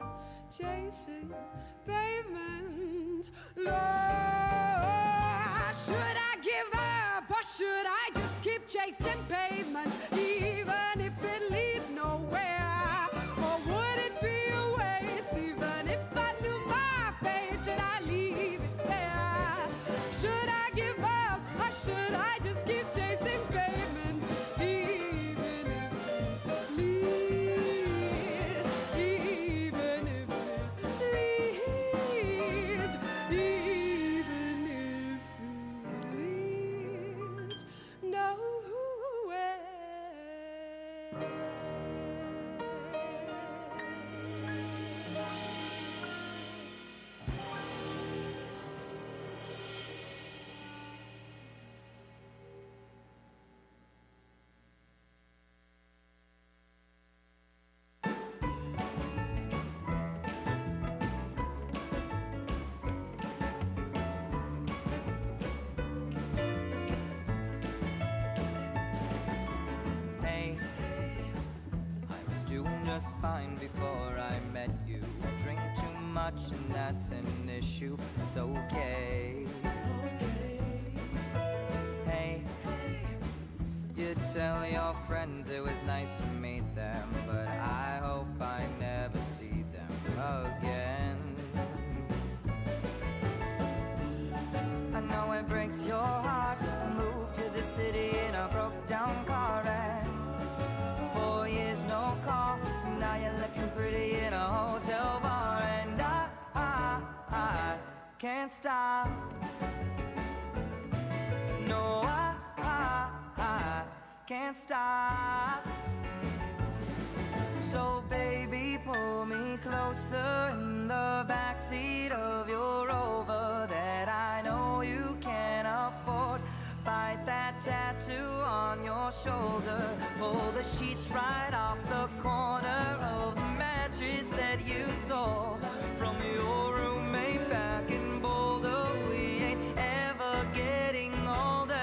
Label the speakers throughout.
Speaker 1: on chasing pavement. Lord, should I give up or should I just keep chasing pavements, even if it leads nowhere? Or would it be a waste, even if I knew my fate? Should I leave it there? Should I give up or should I just keep chasing pavements, even if it leads, even if it leads, even if it leads nowhere?
Speaker 2: Hey, I was doing just fine before I met you. I drink too much and that's an issue. It's okay. Hey, you tell your friends it was nice to meet them, but I hope I never see them again. I know it breaks your heart. I moved to the city in a broke down car and 4 years no call. Now you're looking pretty in a hotel bar, and I can't stop. No, I can't stop. So baby, pull me closer in the backseat of your Rover that I know you can afford. Bite that tattoo on your shoulder. Pull the sheets right off the corner of the mattress that you stole from your roommate back in Boulder. We ain't ever getting older.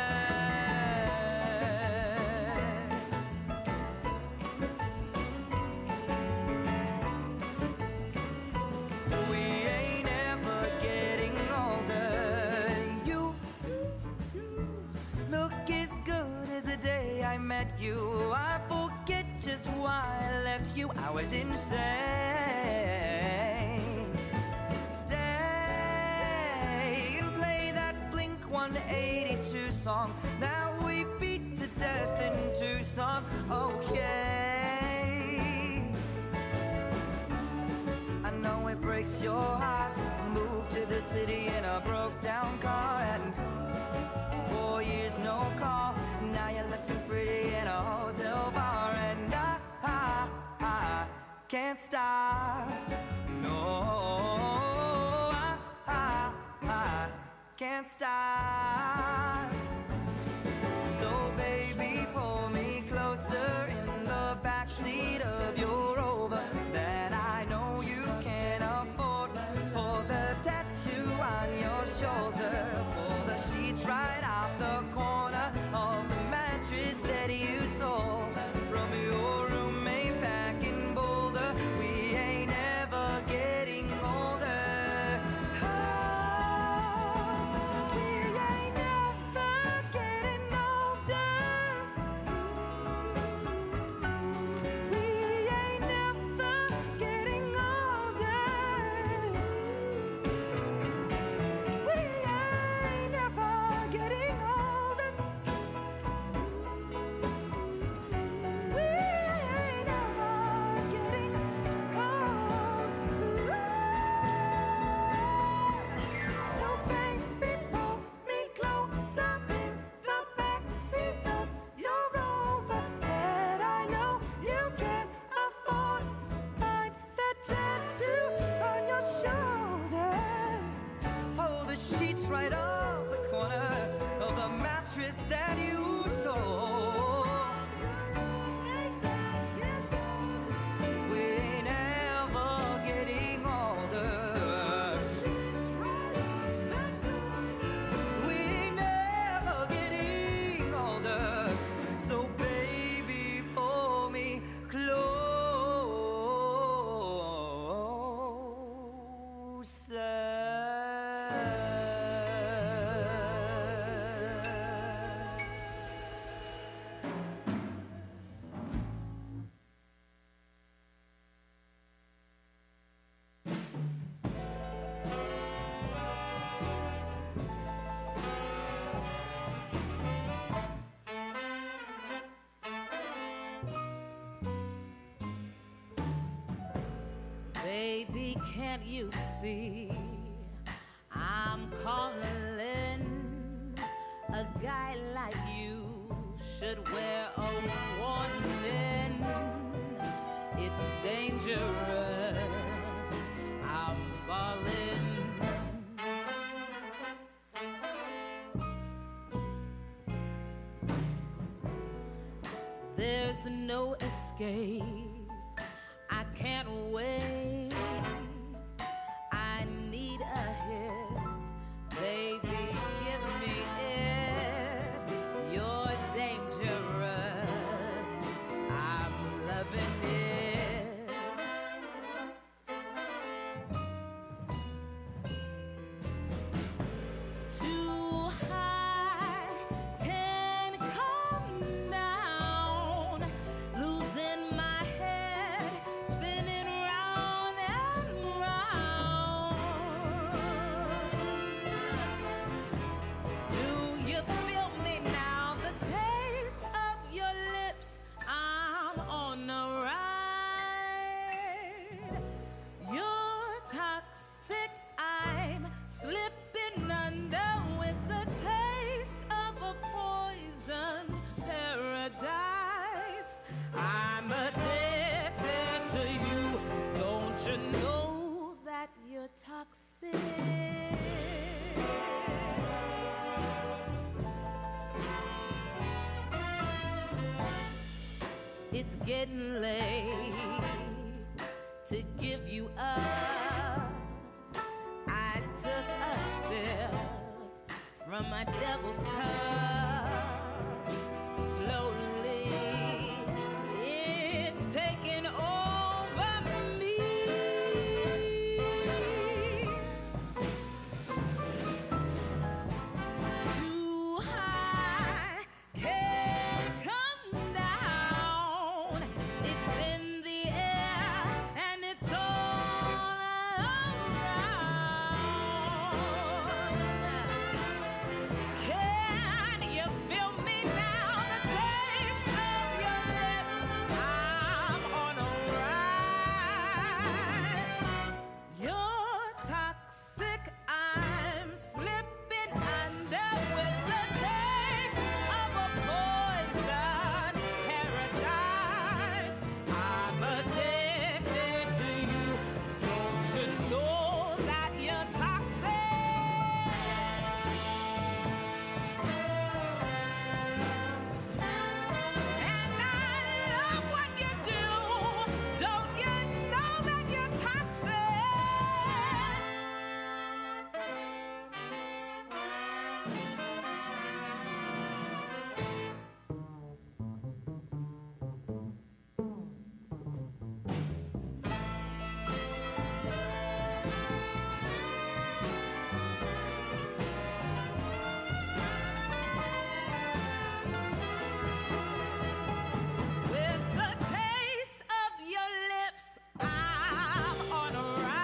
Speaker 2: We ain't ever getting older. You look as good as the day I met you. I forget just why I left you. I was insane. Stay and play that Blink-182 song that we beat to death in Tucson. Okay, I know it breaks your heart. Moved to the city in a broke down car and 4 years no call. Now you're looking pretty in a hotel bar, and I can't stop. No, I can't stop. So baby, pull me closer in the backseat of your Rover that I know you can afford. Pull the tattoo on your shoulder. Pull the sheets right off the corner of the mattress that you stole from your roommate back in Boulder. We ain't ever getting older. Oh, we ain't ever getting older. We
Speaker 3: Baby, can't you see I'm calling? A guy like you should wear a warning. It's dangerous, I'm falling. There's no escape, I can't wait. I need a hit, baby, give me it. You're dangerous, I'm loving it. Too high, can't come down. Losing my head, spinning round and round. Do you feel me now? The taste of your lips, I'm on a ride. You're toxic, I'm slipping under with the taste of a poisoned paradise. I'm addicted to you. Don't you know that you're toxic? It's getting late to give you up. I took a sip from my devil's cup. Slowly, it's taking over me. Too high, can't come down. It's in the air and it's all around. Can you feel me now? The taste of your lips, I'm on a ride. You're toxic, I'm slipping under with the taste of a poison paradise. I'm addicted to you. Don't you know that you're toxic? And I love what you do. Don't you know that you're toxic? With the taste of your lips, I'm on a ride.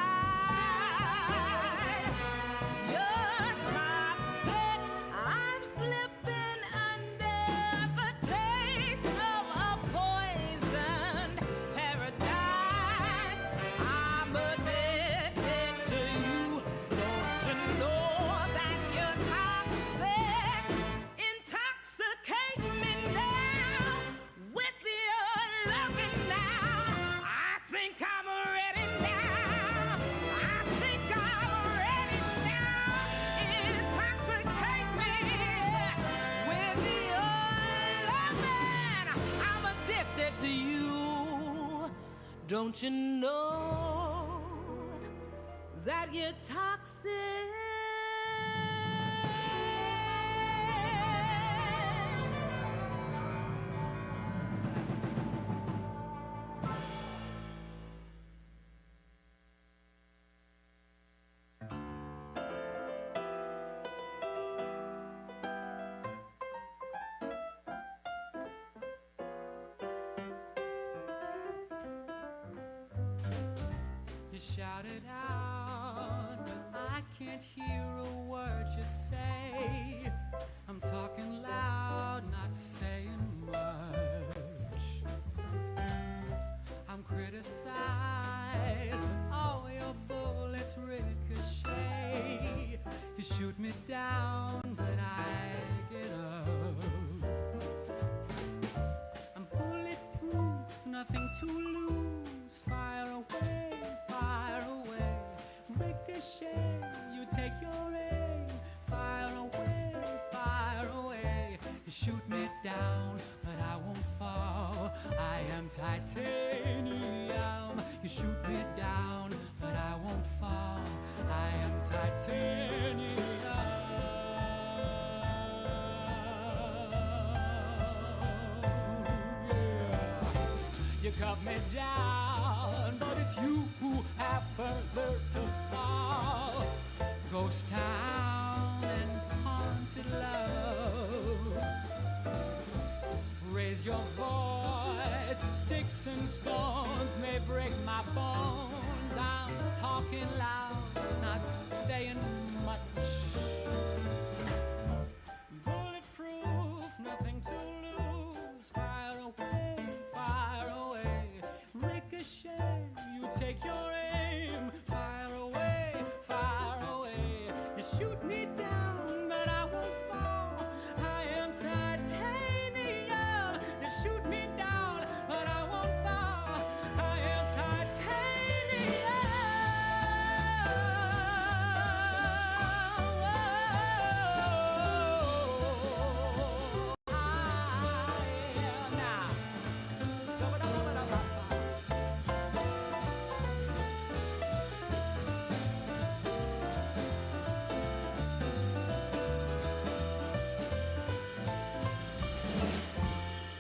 Speaker 3: You're toxic, I'm slipping under the taste of a poisoned paradise. I'm addicted to you. Don't you know that you're toxic? Intoxicate me now with your loving now. I think I'm ready now. I think I'm ready now. Intoxicate me with your loving. I'm addicted to you. Don't you know that you're toxic?
Speaker 4: You shout it out, but I can't hear a word you say. I'm talking loud, not saying much. I'm criticized, but shoot me down, but I get up. I'm bulletproof, nothing to lose. Fire away, fire away. Ricochet, you take your aim. Fire away, fire away. You shoot me down, but I won't fall. I am titanium. You shoot me down, but I won't fall. I am titanium. Yeah. You cut me down, but it's you who have further to fall. Ghost town and haunted love. Raise your voice, sticks and stones may break my bones. I'm talking loud, not saying much. Bulletproof, nothing to lose. Fire away, fire away. Ricochet, you take your aim. Fire away, fire away. You shoot me down, but I won't fall. I am titanium. You shoot me down, but I won't fall. I am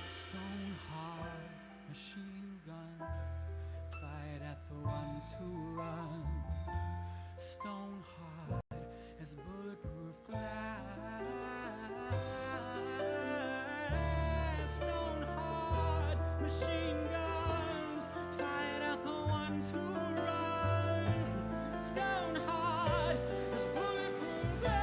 Speaker 4: Stone hard machine guns fired at the ones who run. Stone hard as bulletproof glass. Stone hard machine guns fired at the ones who run. Stone hard as bulletproof glass.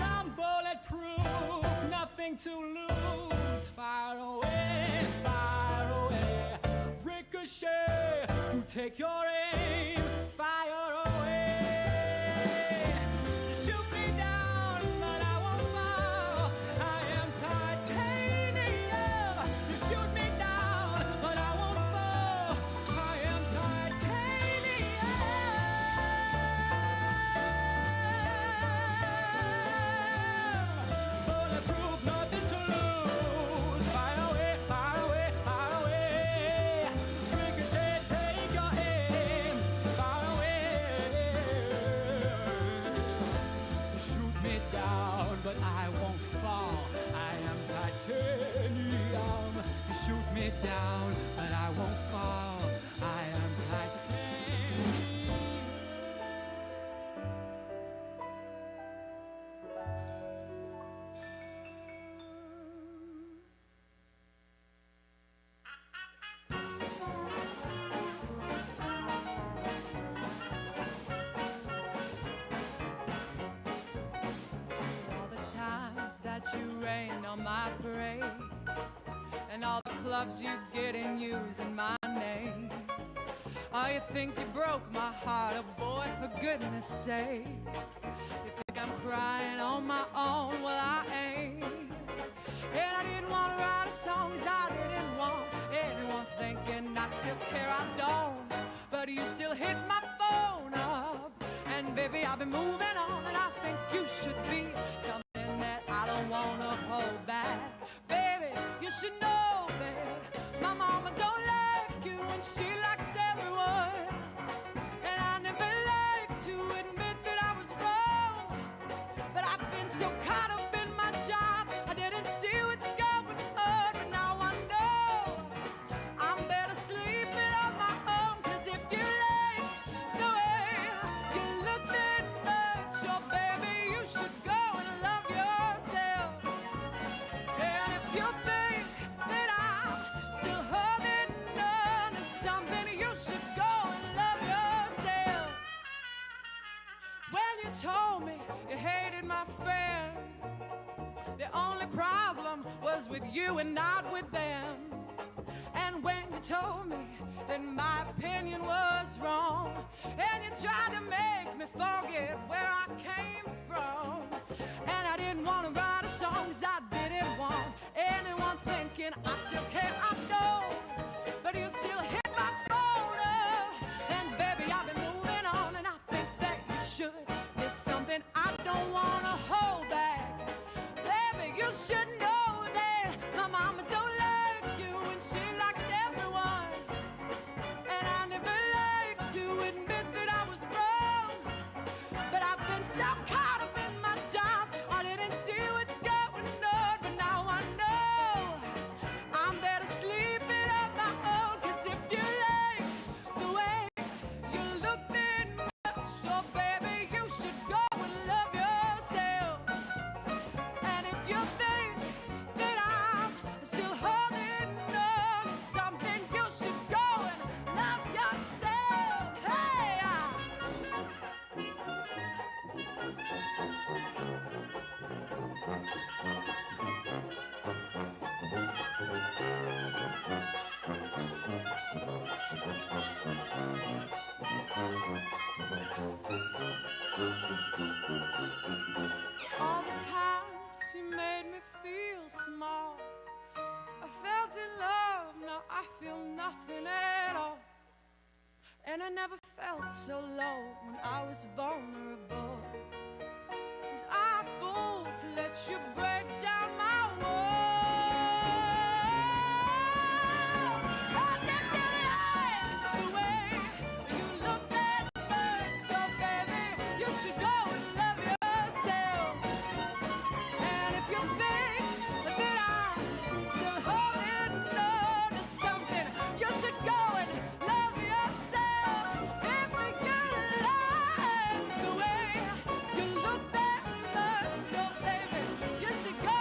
Speaker 4: I'm bulletproof, nothing to lose. Fire away, fire away. Ricochet, you take your aim. Fire away. You shoot me down, but I won't fall. I am titanium. You shoot me down, but I won't fall. I am titanium. Bulletproof, nothing to lose. Fire away, fire away, fire away. Ricochet, take your aim. Fire away. Shoot me down, but I won't fall. I am titanium. You shoot me down, but I won't fall. I am titanium.
Speaker 1: All the times that you rained on my parade, and all the clubs you get in using my name. Oh, you think you broke my heart, oh boy, for goodness sake. You think I'm crying on my own, well I ain't. And I didn't want to write a song, 'cause I didn't want anyone thinking I still care, I don't. But you still hit my phone up, and baby I've been moving on, and I think you should be something that I don't want to hold back. Baby, you should know, baby, my mama don't like you, and she likes everyone. And I never like to admit that I was wrong, but I've been so caught up in my job, I didn't see what's going on, but now I know I'm better sleeping on my own. 'Cause if you like the way you look that much, oh baby, you should go and love yourself. And if you think that I'm still holding on to something, you should go and love yourself. Well, you told me you hated my friend. The only problem was with you and not with them. And when you told me that my opinion was wrong, and you tried to make me forget where I came from. And I didn't want to write a song 'cause I didn't want anyone thinking I still care. I know, but you still hit my phone up. And baby, I've been moving on, and I think that you should. There's something I don't want to hold back. Baby, you should know that my mama don't like you and she likes everyone. And I never like to admit that I was wrong, but I've been so caught up in my job, I didn't see what's going on. But now I know I'm better sleeping on my own. 'Cause if you like the way you look that much, so baby, you should go and love yourself. And if you think that I'm still holding on to something, you should go and love yourself. Hey! All the times you made me feel small, I felt in love, now I feel nothing at all. And I never felt so low when I was vulnerable. Was I a fool to let you break down my wall? I never liked the way you look that much, so baby, you should go and love yourself. And if you think that I'm still holding on to something, you should go and love yourself. If you like the way you look that much, so baby, you should go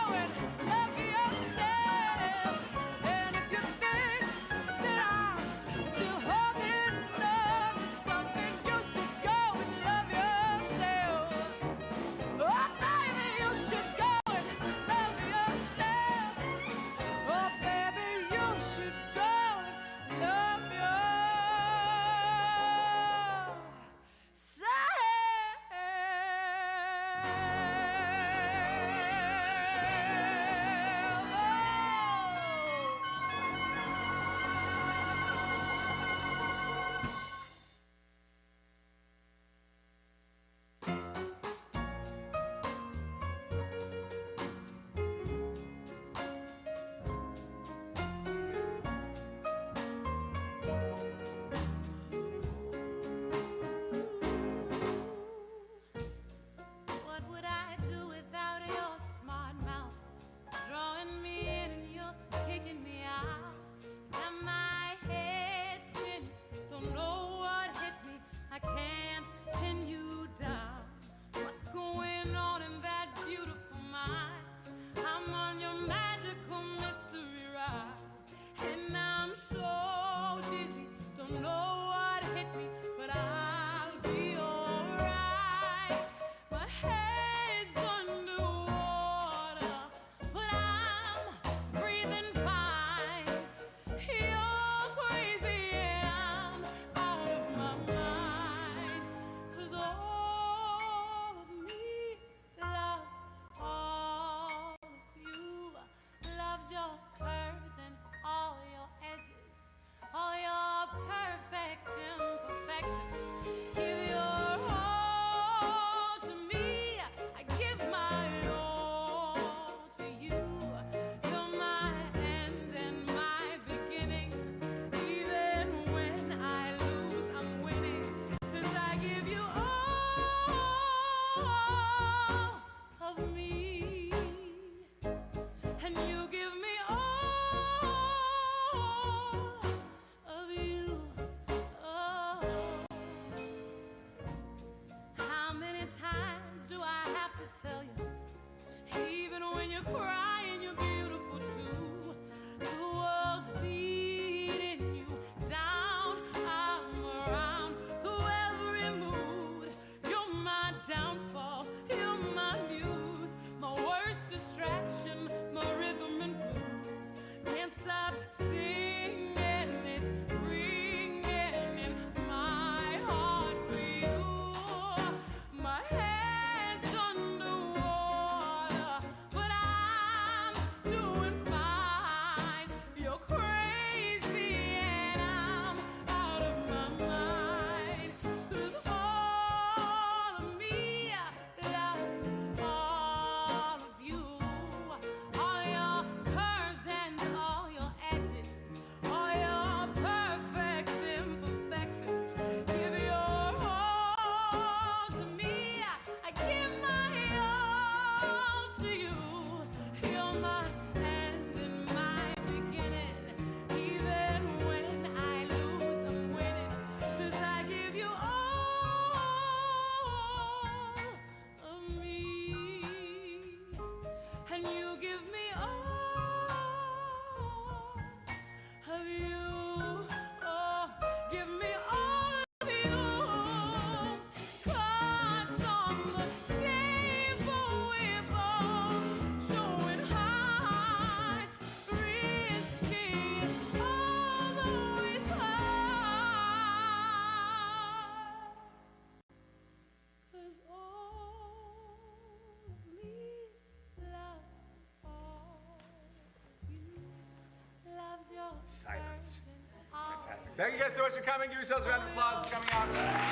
Speaker 5: Thank you guys so much for coming. Give yourselves a round of applause for coming out to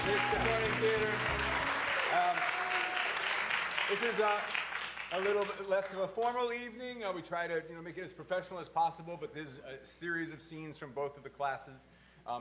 Speaker 5: this supporting theater. This is a little bit less of a formal evening. We try to make it as professional as possible, but there's a series of scenes from both of the classes,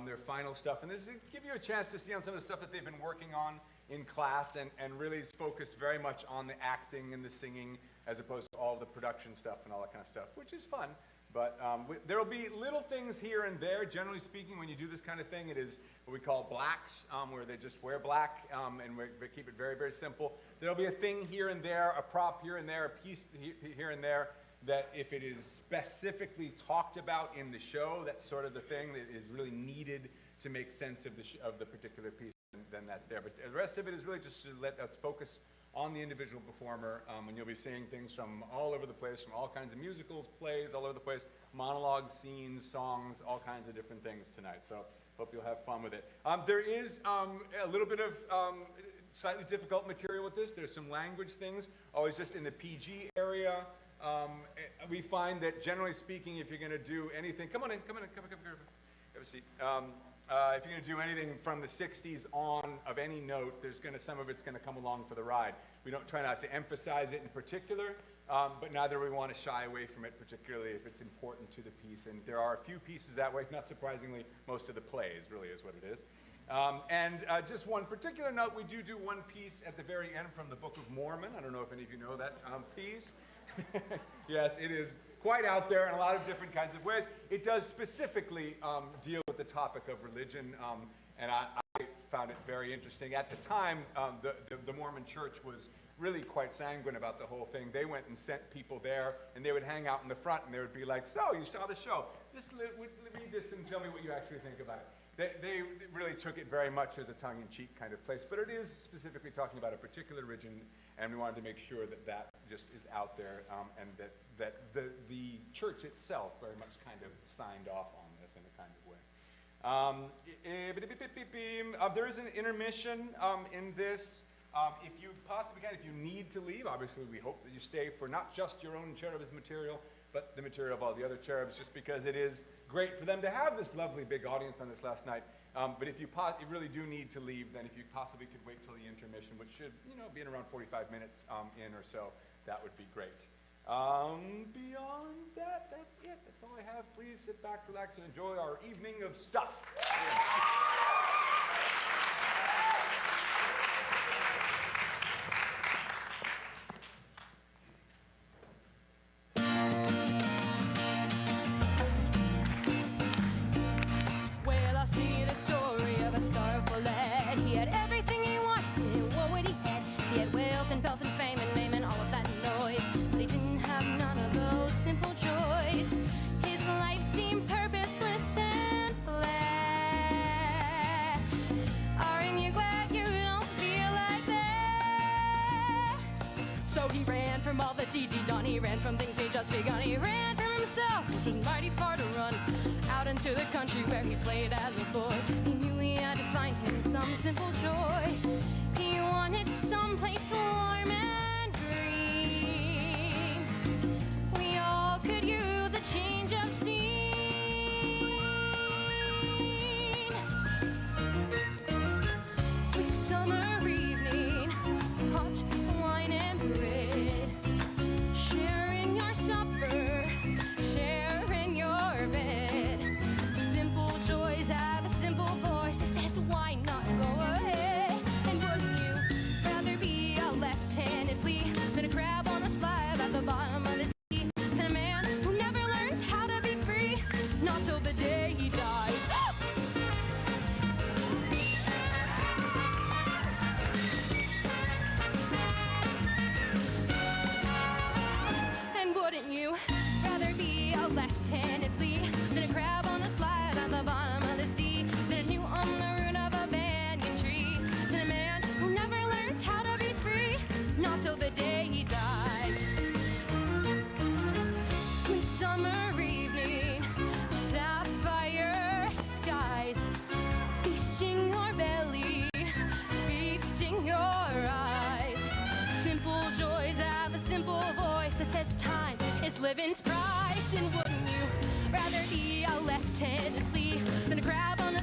Speaker 5: their final stuff. And this will give you a chance to see on some of the stuff that they've been working on in class and really is focused very much on the acting and the singing as opposed to all the production stuff and all that kind of stuff, which is fun. But there will be little things here and there. Generally speaking, when you do this kind of thing, it is what we call blacks, where they just wear black, and we keep it very, very simple. There will be a thing here and there, a prop here and there, a piece here and there, that if it is specifically talked about in the show, that's sort of the thing that is really needed to make sense of the particular piece, then that's there. But the rest of it is really just to let us focus on the individual performer, and you'll be seeing things from all over the place, from all kinds of musicals, plays, all over the place, monologues, scenes, songs, all kinds of different things tonight. So hope you'll have fun with it. There is a little bit of slightly difficult material with this. There's some language things, always just in the PG area. We find that generally speaking, if you're going to do anything, come on in, have a seat. If you're going to do anything from the 60s on of any note, some of it's going to come along for the ride. We don't try not to emphasize it in particular, but neither we want to shy away from it, particularly if it's important to the piece. And there are a few pieces that way, not surprisingly, most of the plays really is what it is. Just one particular note, we do one piece at the very end from the Book of Mormon. I don't know if any of you know that piece. Yes, it is quite out there in a lot of different kinds of ways. It does specifically deal with the topic of religion, and I found it very interesting. At the time, the Mormon Church was really quite sanguine about the whole thing. They went and sent people there, and they would hang out in the front, and they would be like, so, you saw the show. Read this and tell me what you actually think about it. They really took it very much as a tongue-in-cheek kind of place, but it is specifically talking about a particular religion, and we wanted to make sure that that just is out there, and that the church itself very much kind of signed off on this in a kind of way. There is an intermission in this. If you possibly can, if you need to leave, obviously we hope that you stay for not just your own cherub's material, but the material of all the other cherubs, just because it is great for them to have this lovely big audience on this last night. But if you really do need to leave, then if you possibly could wait till the intermission, which should be in around 45 minutes in or so, that would be great. Beyond that, that's it. That's all I have. Please sit back, relax, and enjoy our evening of stuff.
Speaker 6: He ran from things he'd just begun. He ran from himself, which was mighty far to run, out into the country where he played as a boy. He knew he had to find him some simple joy. He wanted someplace warm and green. We all could use a change of scene. Sweet summer evening, hot wine and bread. Living's price, and wouldn't you rather be a left-handed flea than a crab on the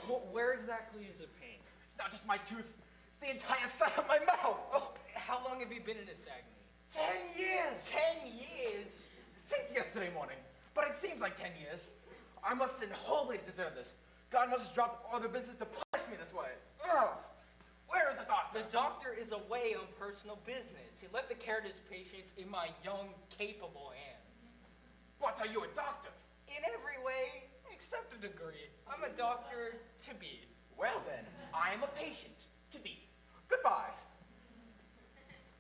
Speaker 7: Well, where exactly is the pain?
Speaker 8: It's not just my tooth. It's the entire side of my mouth.
Speaker 7: Oh, how long have you been in this agony?
Speaker 8: 10 years.
Speaker 7: 10 years?
Speaker 8: Since yesterday morning. But it seems like 10 years. I must sin wholly to deserve this. God must have dropped all the business to punish me this way. Ugh. Where is the doctor?
Speaker 7: The doctor is away on personal business. He left the care of his patients in my young, capable hands.
Speaker 8: But are you a doctor?
Speaker 7: In every way, except a degree. I'm a doctor to be.
Speaker 8: Well then, I am a patient to be. Goodbye.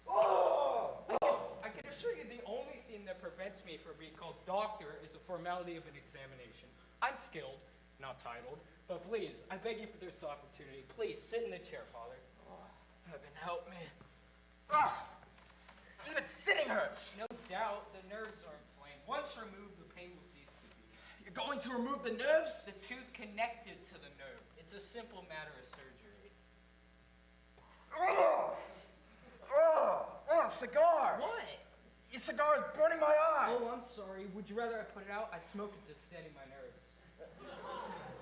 Speaker 8: Oh!
Speaker 7: I can assure you the only thing that prevents me from being called doctor is the formality of an examination. I'm skilled, not titled, but please, I beg you for this opportunity. Please, sit in the chair, Father.
Speaker 8: Heaven help me. Ah! Even sitting hurts.
Speaker 7: No doubt, the nerves are inflamed. Once removed, the pain will cease to be.
Speaker 8: You're going to remove the nerves?
Speaker 7: The tooth connected to the nerve. It's a simple matter of surgery.
Speaker 8: Oh! Oh! Oh, cigar!
Speaker 7: What?
Speaker 8: Your cigar is burning my eye!
Speaker 7: Oh, I'm sorry. Would you rather I put it out? I smoke it to steady my nerves.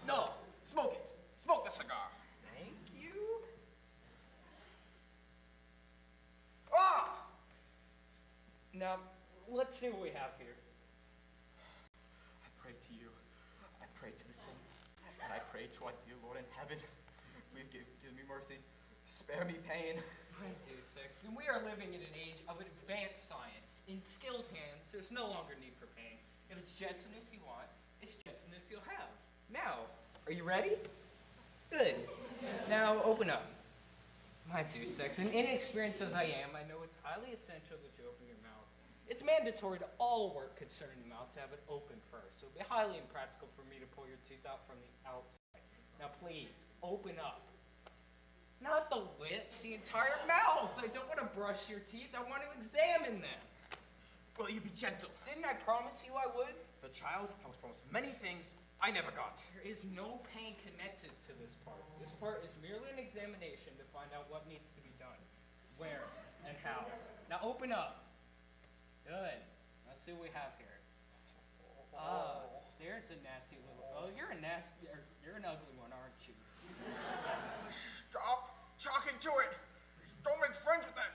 Speaker 8: No, smoke it. Smoke the cigar.
Speaker 7: Thank you.
Speaker 8: Ah!
Speaker 7: Now, let's see what we have here.
Speaker 8: I pray to you. I pray to the saints. And I pray to our dear Lord in heaven. Please give me mercy. Spare me pain.
Speaker 7: I do, Six. And we are living in an age of advanced science. In skilled hands, there's no longer need for pain. If it's gentleness you want, it's gentleness you'll have. Now, are you ready? Good. Now, open up. My dear Six, and inexperienced as I am, I know it's highly essential that you open your mouth. It's mandatory to all work concerning the mouth to have it open first, so it would be highly impractical for me to pull your tooth out from the outside. Now, please, open up. Not the lips, the entire mouth. I don't want to brush your teeth. I want to examine them.
Speaker 8: Will you be gentle?
Speaker 7: Didn't I promise you I would?
Speaker 8: The child, I was promised many things I never got.
Speaker 7: There is no pain connected to this part. This part is merely an examination to find out what needs to be done, where, and how. Now open up. Good. Let's see what we have here. There's a nasty little fellow. You're an ugly one, aren't you?
Speaker 8: Stop talking to it. Don't make friends with it.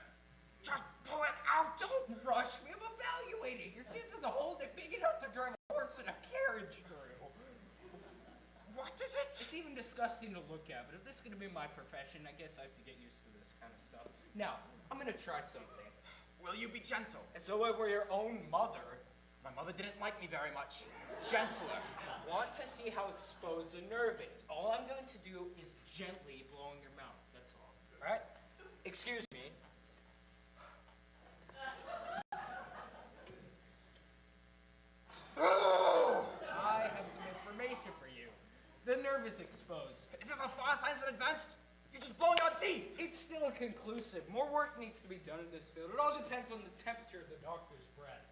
Speaker 8: Just pull it out.
Speaker 7: Don't rush me. I'm evaluating. Your tooth is a hole that's big enough to drive a horse in a carriage through.
Speaker 8: What is it?
Speaker 7: It's even disgusting to look at, but if this is going to be my profession, I guess I have to get used to this kind of stuff. Now, I'm going to try something.
Speaker 8: Will you be gentle?
Speaker 7: As though I were your own mother.
Speaker 8: My mother didn't like me very much. Gentler.
Speaker 7: I want to see how exposed the nerve is. All I'm going to do is gently blow in your mouth. That's all. All right? Excuse me. I have some information for you. The nerve is exposed.
Speaker 8: Is this how far science has advanced? You're just blowing out teeth.
Speaker 7: It's still inconclusive. More work needs to be done in this field. It all depends on the temperature of the doctor's breath.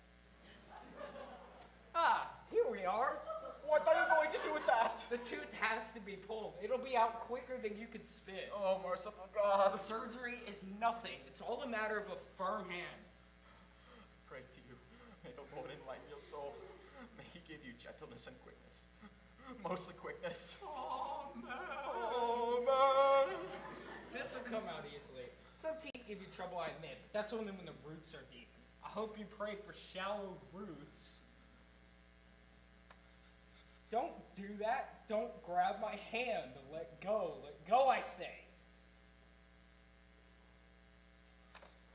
Speaker 7: Here we are.
Speaker 8: What are you going to do with that?
Speaker 7: The tooth has to be pulled. It'll be out quicker than you could spit.
Speaker 8: Oh, merciful God.
Speaker 7: Surgery is nothing. It's all a matter of a firm hand.
Speaker 8: Pray to you. May the Lord enlighten your soul. May he give you gentleness and quickness. Mostly quickness.
Speaker 7: Amen.
Speaker 8: Amen.
Speaker 7: This will come out easily. Some teeth give you trouble, I admit, but that's only when the roots are deep. I hope you pray for shallow roots. Don't do that. Don't grab my hand. Let go. Let go, I say.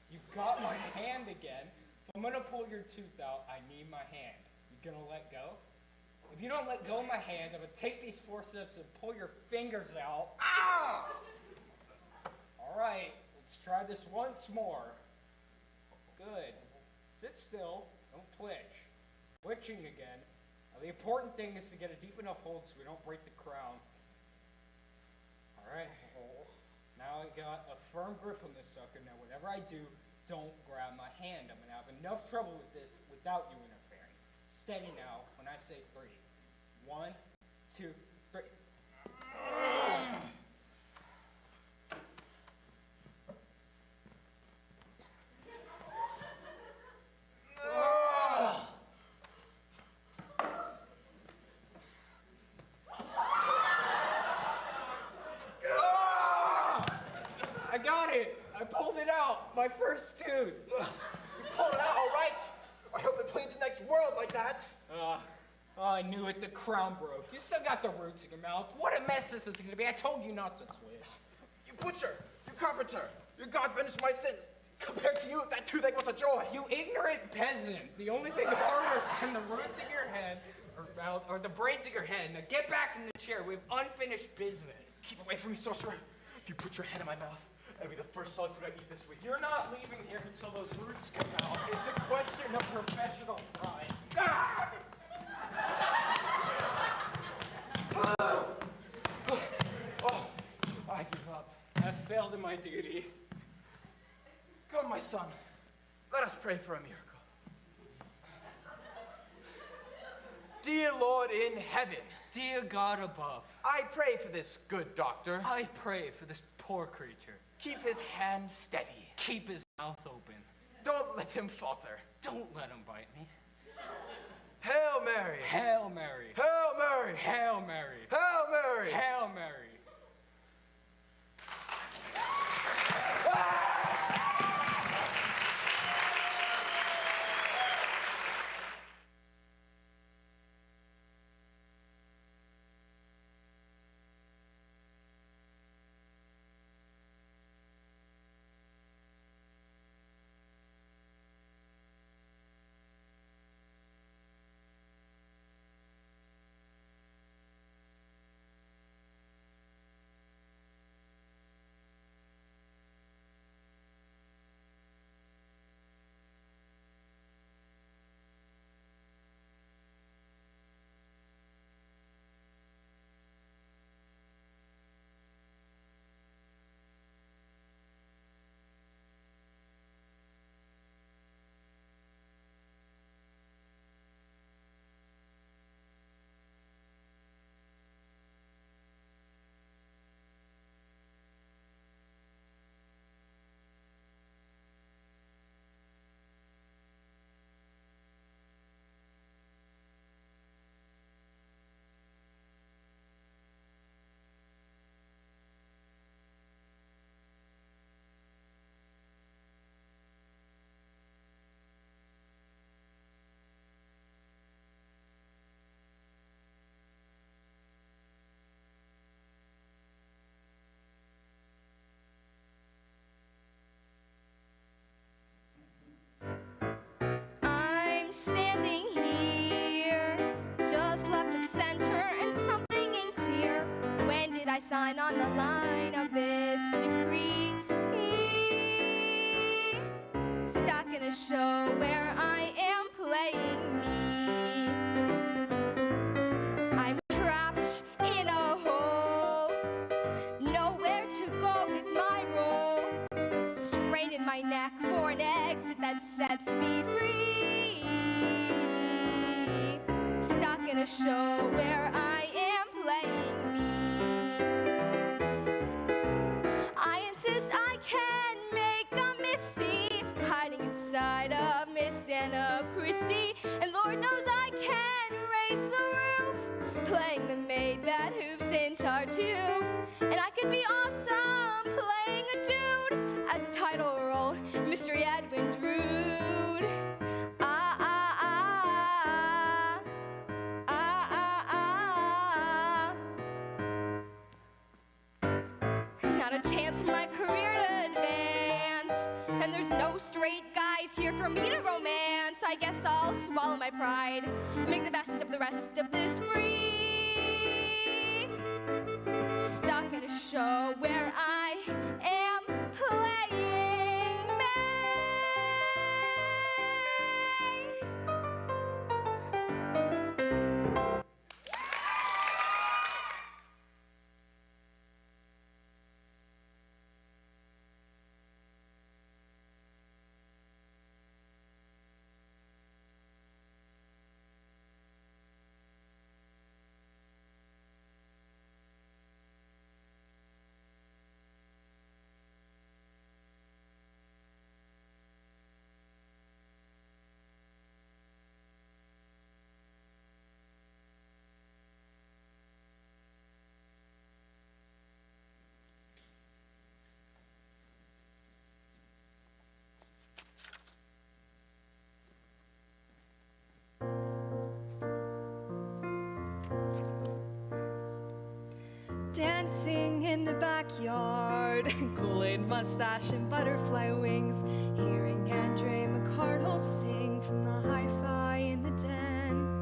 Speaker 7: You've got my hand again. If I'm going to pull your tooth out, I need my hand. You going to let go? If you don't let go of my hand, I'm going to take these forceps and pull your fingers out.
Speaker 8: Ah!
Speaker 7: All right. Let's try this once more. Good. Sit still. Don't twitch. Twitching again. Now, the important thing is to get a deep enough hold so we don't break the crown. All right. Now I got a firm grip on this sucker. Now, whatever I do, don't grab my hand. I'm going to have enough trouble with this without you interfering. Steady now when I say 3. 1, 2, 3.
Speaker 8: pulled it out. My first tooth. Ugh. You pulled it out, all right. I hope it bleeds the next world like that.
Speaker 7: I knew it. The crown broke. You still got the roots in your mouth. What a mess this is going to be. I told you not to twist.
Speaker 8: You butcher. You carpenter. Your God vengeance my sins. Compared to you, that toothache was a joy.
Speaker 7: You ignorant peasant. The only thing harder than the roots in your head or the braids in your head. Now get back in the chair. We have unfinished business.
Speaker 8: Keep away from me, sorcerer. If you put your head in my mouth, that'll be the first solid food I eat this week.
Speaker 7: You're not leaving here until those roots come out. It's a question of professional pride.
Speaker 8: Ah! Oh, I give up.
Speaker 7: I failed in my duty.
Speaker 8: Come, my son. Let us pray for a miracle. Dear Lord in heaven,
Speaker 7: Dear God above,
Speaker 8: I pray for this good doctor.
Speaker 7: I pray for this poor creature.
Speaker 8: Keep his hand steady.
Speaker 7: Keep his mouth open.
Speaker 8: Don't let him falter.
Speaker 7: Don't let him bite me.
Speaker 8: Hail Mary.
Speaker 7: Hail Mary.
Speaker 8: Hail Mary.
Speaker 7: Hail Mary.
Speaker 8: Hail Mary.
Speaker 7: Hail Mary.
Speaker 6: I'm standing here, just left of center, and something ain't clear. When did I sign on the line of this decree? Stuck in a show where I am playing me. I'm trapped in a hole, nowhere to go with my role. Straining my neck for an exit that sets me free. Stuck in a show where I am playing me. I insist I can make a Misty, hiding inside of Miss Anna Christie. And Lord knows I can raise the roof, playing the maid that hoofs in Tartuffe. And I could be awesome playing a dude as a title role, Mystery Edwin Drood. Ah, ah, ah, ah, ah, ah. Not a chance for my career to advance, and there's no straight guys here for me to romance. I guess I'll swallow my pride, make the best of the rest of this spree. Stuck in a show where I am playing May. dancing in the backyard, Kool-Aid mustache and butterfly wings, hearing Andre McCardle sing from the hi-fi in the den.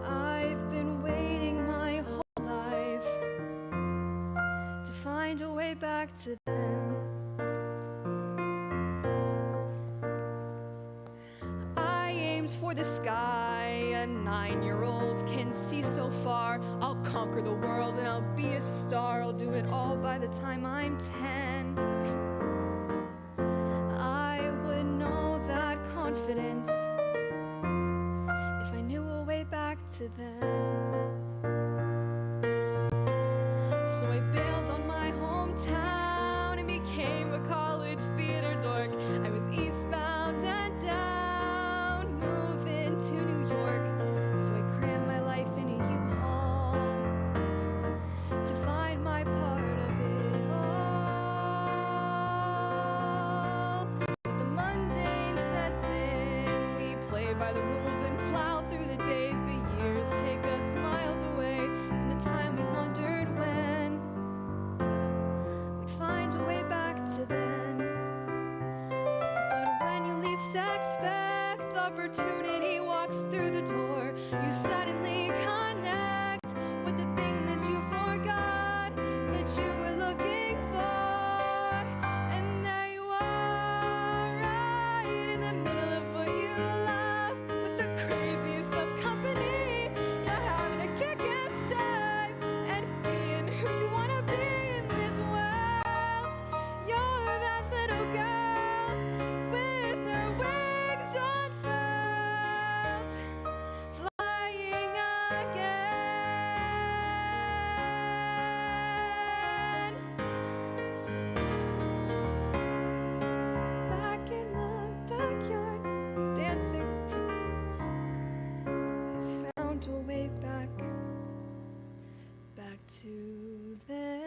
Speaker 6: I've been waiting my whole life to find a way back to then. I aimed for the sky, a 9-year-old can see so far. I'll conquer the world and I'll be a star. I'll do it all by the time I'm 10. I would know that confidence if I knew a way back to then. So I bailed on my hometown and became a college theater dork. I was eastbound and down, moving to New York. So I crammed my life in a U-Haul to find my part of it all. But the mundane sets in. We play by the rules and plow through the days. The years take us miles away from the time we wondered when we'd find a way back to then. But when you least expect, opportunity walks through the door. You suddenly connect with the thing that you forgot that you were looking for. And there you are, right in the middle of what you love, with the craziest of company. You're having a kick-ass time and being who you want to be in this world. You're that little girl with her wings unfurled, flying again. Back in the backyard, dancing. I found a way back to then.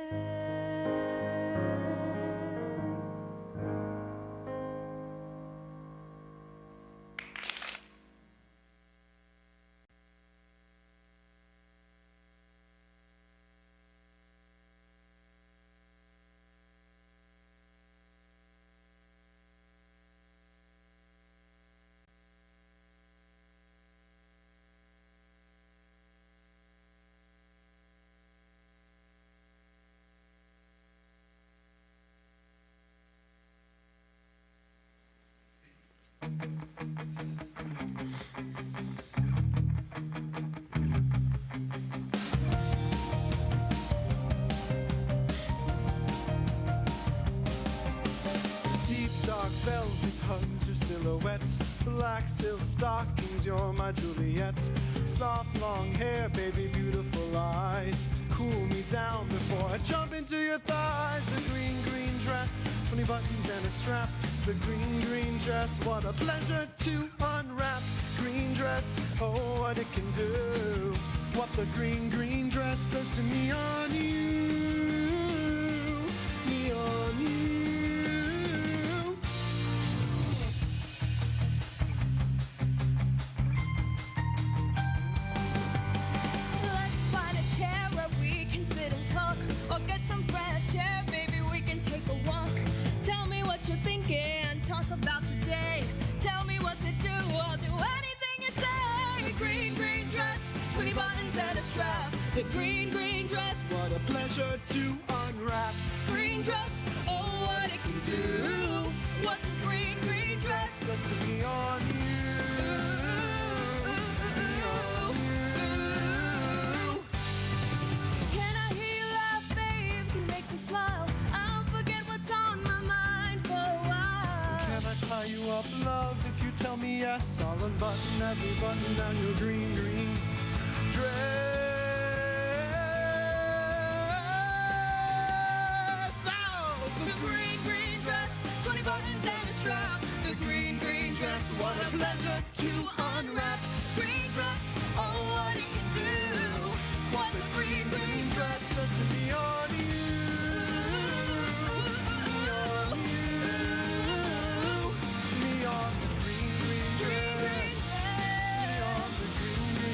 Speaker 9: Deep dark velvet hugs your silhouette. Black silk stockings, you're my Juliet. Soft long hair, baby, beautiful eyes. Cool me down before I jump into your thighs. The green, green dress, 20 buttons and a strap. The green, green dress, what a pleasure to unwrap. Green dress, oh, what it can do. What the green, green dress does to me on you. Me on you.
Speaker 6: Let's find a chair where we can sit and talk, or get some fresh air, baby, we can take a walk. Tell me what you're thinking, talk about your day. Tell me what to do, I'll do anything you say. Green, green dress, 20 buttons and a strap. The green, green dress,
Speaker 9: What a pleasure to unwrap.
Speaker 6: green dress, oh, what it can do. What's a green, green dress?
Speaker 9: Just to be on you.
Speaker 6: Can I hear you laugh, babe? Can make me smile. I'll forget what's on my mind for a while.
Speaker 9: Can I tie you up, love, if you tell me yes? I'll unbutton every button down your green, green dress. Oh,
Speaker 6: The green, green dress, 20 buttons and a strap. The green, green dress, what a pleasure to unwrap. Green dress, oh, what it can do. What the green, green dress
Speaker 9: just to be on you. Me on the green, green
Speaker 6: Green,
Speaker 9: dress.
Speaker 6: green
Speaker 9: Me on the green, green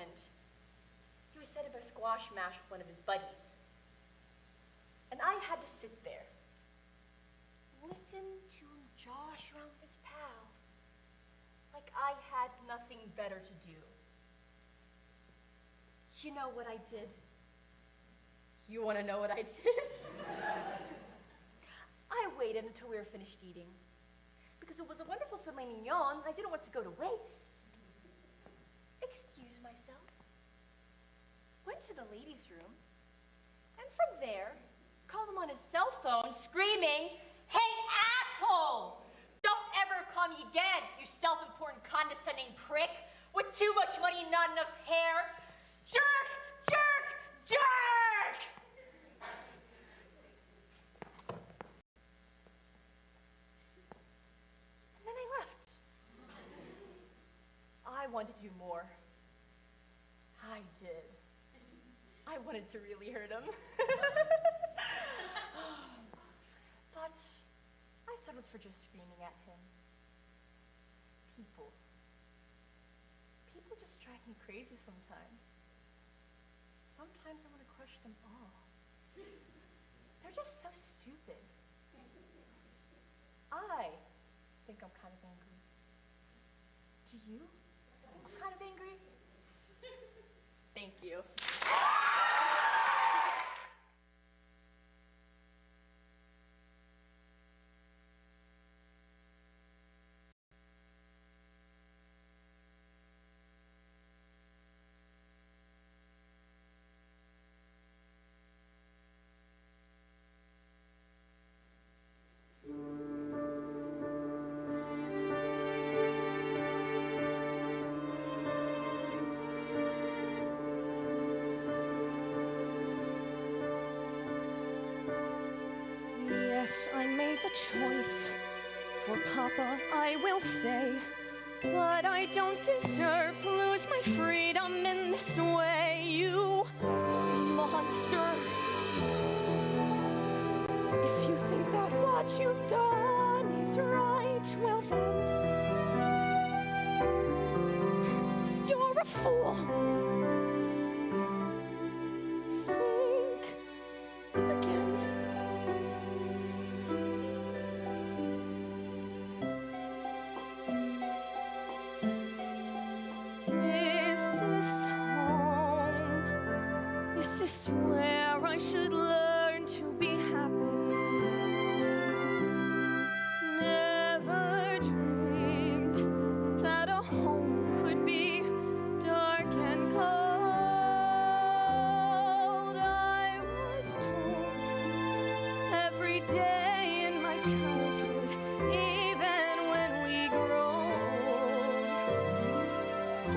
Speaker 10: and he was setting up a squash match with one of his buddies. And I had to sit there, listen to him josh around with his pal, like I had nothing better to do. You know what I did? You want to know what I did? I waited until we were finished eating. Because it was a wonderful filet mignon, I didn't want to go to waste. Excused myself, went to the ladies' room, and from there, called him on his cell phone, screaming, "Hey, asshole! Don't ever call me again, you self-important, condescending prick with too much money and not enough hair. Jerk! Jerk! Jerk!" And then I left. I wanted to do more. I did. I wanted to really hurt him. But I settled for just screaming at him. People just drive me crazy sometimes. Sometimes I want to crush them all. They're just so stupid. I think I'm kind of angry. Do you? I'm kind of angry. Thank you.
Speaker 6: Yes, I made the choice. For Papa, I will stay. But I don't deserve to lose my freedom in this way, you monster. If you think that what you've done is right, well then, you're a fool. Think again. Is this where I should learn to be happy? Never dreamed that a home could be dark and cold. I was told every day in my childhood, even when we grow old,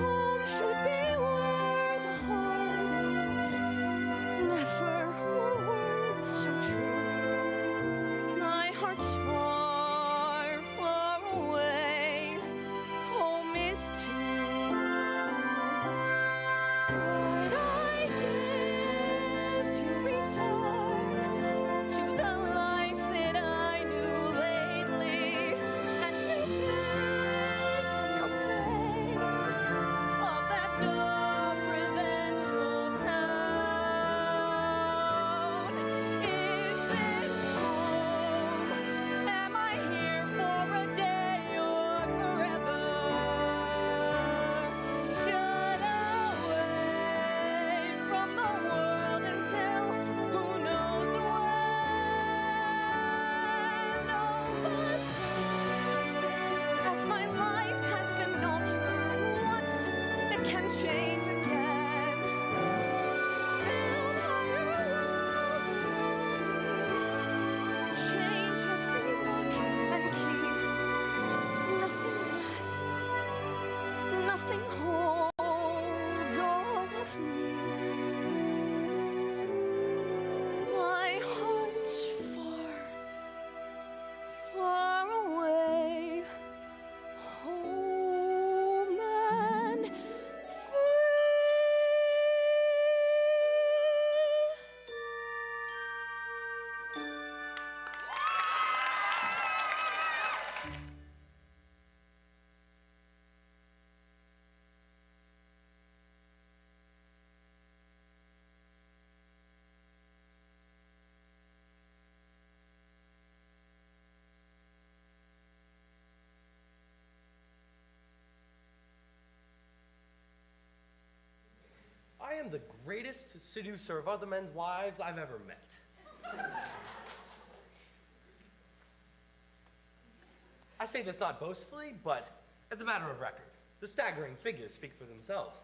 Speaker 6: home should be where the heart is. Never were
Speaker 11: I am the greatest seducer of other men's wives I've ever met. I say this not boastfully, but as a matter of record. The staggering figures speak for themselves.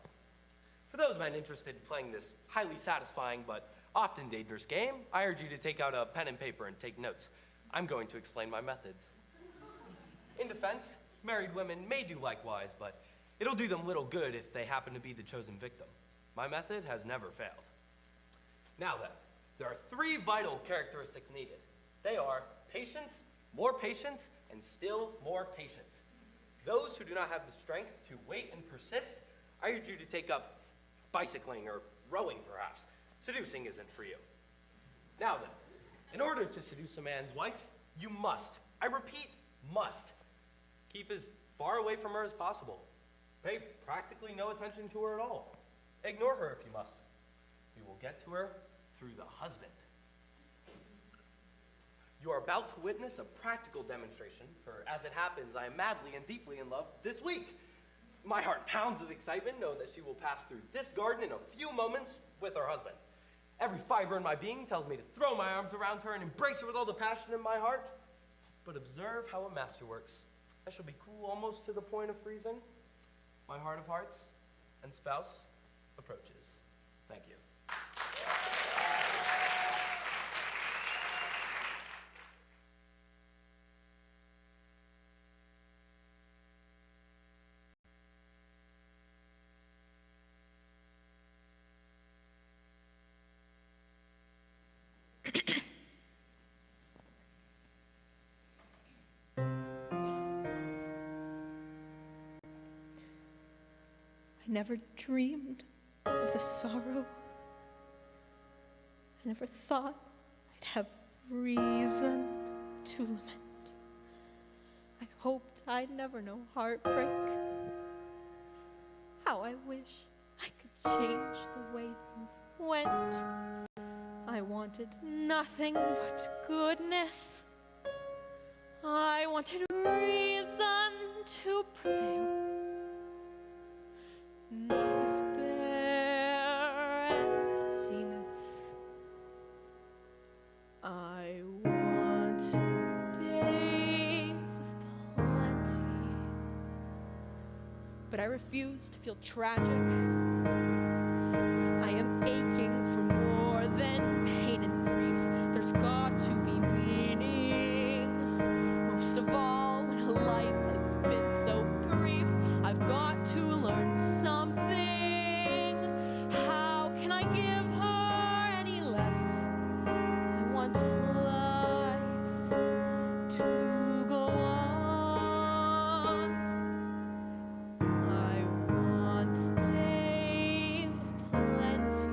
Speaker 11: For those men interested in playing this highly satisfying but often dangerous game, I urge you to take out a pen and paper and take notes. I'm going to explain my methods. In defense, married women may do likewise, but it'll do them little good if they happen to be the chosen victim. My method has never failed. Now then, there are 3 vital characteristics needed. They are patience, more patience, and still more patience. Those who do not have the strength to wait and persist, I urge you to take up bicycling or rowing, perhaps. Seducing isn't for you. Now then, in order to seduce a man's wife, you must, I repeat, must, keep as far away from her as possible. Pay practically no attention to her at all. Ignore her if you must. You will get to her through the husband. You are about to witness a practical demonstration, for as it happens, I am madly and deeply in love this week. My heart pounds with excitement, knowing that she will pass through this garden in a few moments with her husband. Every fiber in my being tells me to throw my arms around her and embrace her with all the passion in my heart. But observe how a master works. I shall be cool almost to the point of freezing. My heart of hearts and spouse approaches. Thank you.
Speaker 6: I never dreamed of the sorrow. I never thought I'd have reason to lament. I hoped I'd never know heartbreak. How I wish I could change the way things went. I wanted nothing but goodness. I wanted reason to prevail. Not despair and emptiness. I want days of plenty. But I refuse to feel tragic. I am aching for more than pain and grief. There's got to be meaning. Most of all, when a life has been so brief, I've got to learn something. How can I give her any less? I want life to go on. I want days of plenty.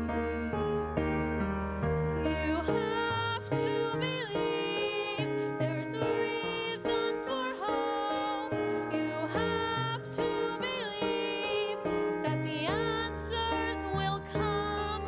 Speaker 6: You have to believe there's a reason for hope. You have to believe that the answers will come.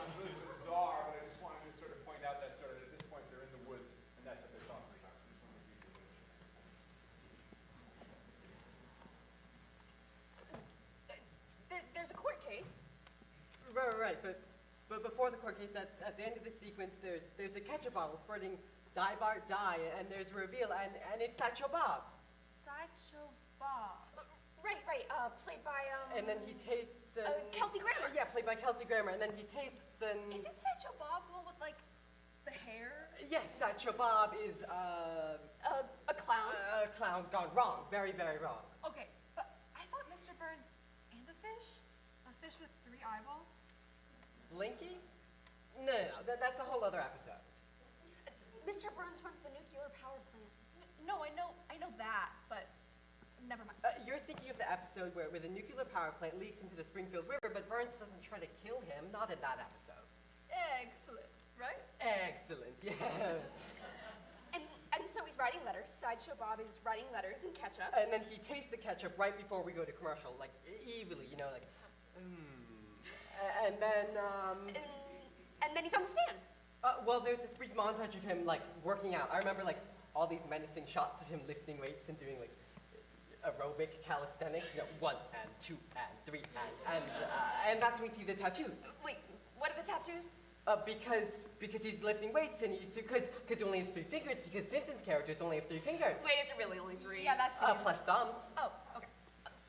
Speaker 5: sounds really bizarre, but I just wanted to sort of point out that sort of at this point they're in the woods, and that's what they're talking about. So I just wanted to give you a little insight.
Speaker 12: There's a court case.
Speaker 13: Right. But before the court case, at the end of the sequence, there's a ketchup bottle sporting Die Bart Die, and there's a reveal, and it's Sideshow Bob.
Speaker 12: Sideshow Bob. Right, played by,
Speaker 13: And then he tastes...
Speaker 12: Kelsey Grammer.
Speaker 13: Yeah, played by Kelsey Grammer, and then he tastes and...
Speaker 12: Is it Sideshow Bob, the one with, like, the hair?
Speaker 13: Yes, Sideshow Bob is,
Speaker 12: a clown?
Speaker 13: A clown gone wrong. Very, very wrong.
Speaker 12: Okay, but I thought Mr. Burns and a fish? A fish with 3 eyeballs?
Speaker 13: Blinky? No, that's a whole other episode.
Speaker 12: Mr. Burns runs the nuclear power plant. No, I know that, but never mind.
Speaker 13: You're thinking of the episode where the nuclear power plant leaks into the Springfield River, but Burns doesn't try to kill him. Not in that episode.
Speaker 12: Excellent, right?
Speaker 13: Excellent, yeah.
Speaker 12: And so he's writing letters. Sideshow Bob is writing letters in ketchup.
Speaker 13: And then he tastes the ketchup right before we go to commercial, like evilly, like, And then,
Speaker 12: And then he's on the stand.
Speaker 13: Well, there's this brief montage of him, like, working out. I remember, like, all these menacing shots of him lifting weights and doing, like, aerobic calisthenics, 1 and 2 and 3 and that's when we see the tattoos.
Speaker 12: Wait, what are the tattoos?
Speaker 13: Because he's lifting weights and because he only has 3 fingers, because Simpson's characters only have 3 fingers.
Speaker 12: Wait, is it really only 3? Yeah, that's
Speaker 13: plus thumbs.
Speaker 12: Oh, okay.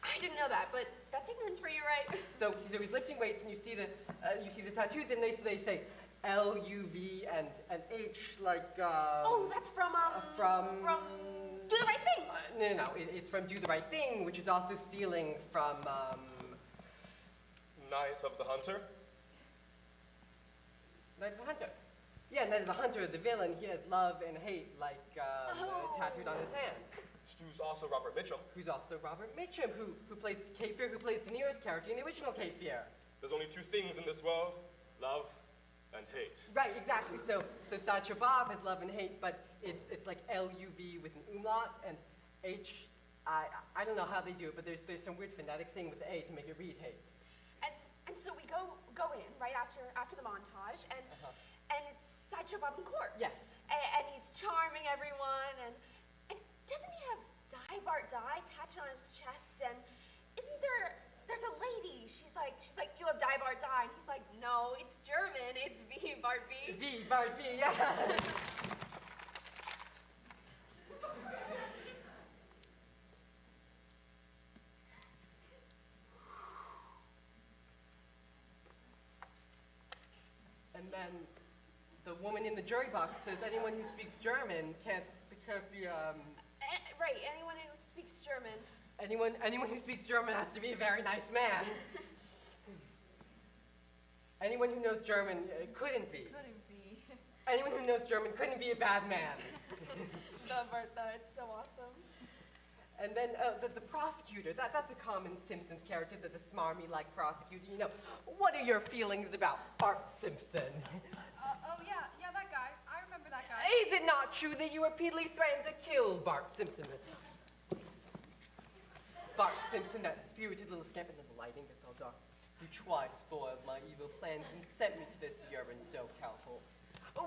Speaker 12: I didn't know that, but that's ignorance for you, right?
Speaker 13: So he's lifting weights, and you see the tattoos, and they say L-U-V and H, like.
Speaker 12: Oh, that's from Do the Right Thing.
Speaker 13: No, it's from Do the Right Thing, which is also stealing from
Speaker 11: Knife of the Hunter.
Speaker 13: Knight of the Hunter. Yeah, Knight of the Hunter, the villain, he has love and hate, like, tattooed on his hand.
Speaker 11: Who's also Robert Mitchum.
Speaker 13: Who's also Robert Mitchum, who plays Cape Fear, who plays De Niro's character in the original Cape Fear.
Speaker 11: There's only 2 things in this world, love and hate.
Speaker 13: Right, exactly. So Sideshow Bob has love and hate, but it's like L-U-V with an umlaut, and H, I don't know how they do it, but there's some weird phonetic thing with the A to make it read hate.
Speaker 12: And so we go in right after the montage, and it's Sideshow Bob in court.
Speaker 13: Yes.
Speaker 12: And he's charming everyone, and doesn't he have Die Bart Die tattooed on his chest? And isn't there's a lady? She's like, you have Die Bart Die, and he's like, no, it's German. It's V Bart V.
Speaker 13: V Bart V, yeah. And then the woman in the jury box says anyone who speaks German can't be
Speaker 12: Right, anyone who speaks German.
Speaker 13: Anyone who speaks German has to be a very nice man. Anyone who knows German couldn't be. Anyone who knows German couldn't be a bad man.
Speaker 12: It's so awesome.
Speaker 13: And then the prosecutor, that's a common Simpsons character, the smarmy-like prosecutor. What are your feelings about Bart Simpson?
Speaker 12: Yeah, that guy. I remember that guy.
Speaker 13: Is it not true that you repeatedly threatened to kill Bart Simpson? Bart Simpson, that spirited little scamp, and then the lighting gets all dark, who twice foiled my evil plans and sent me to this urine-soaked hellhole.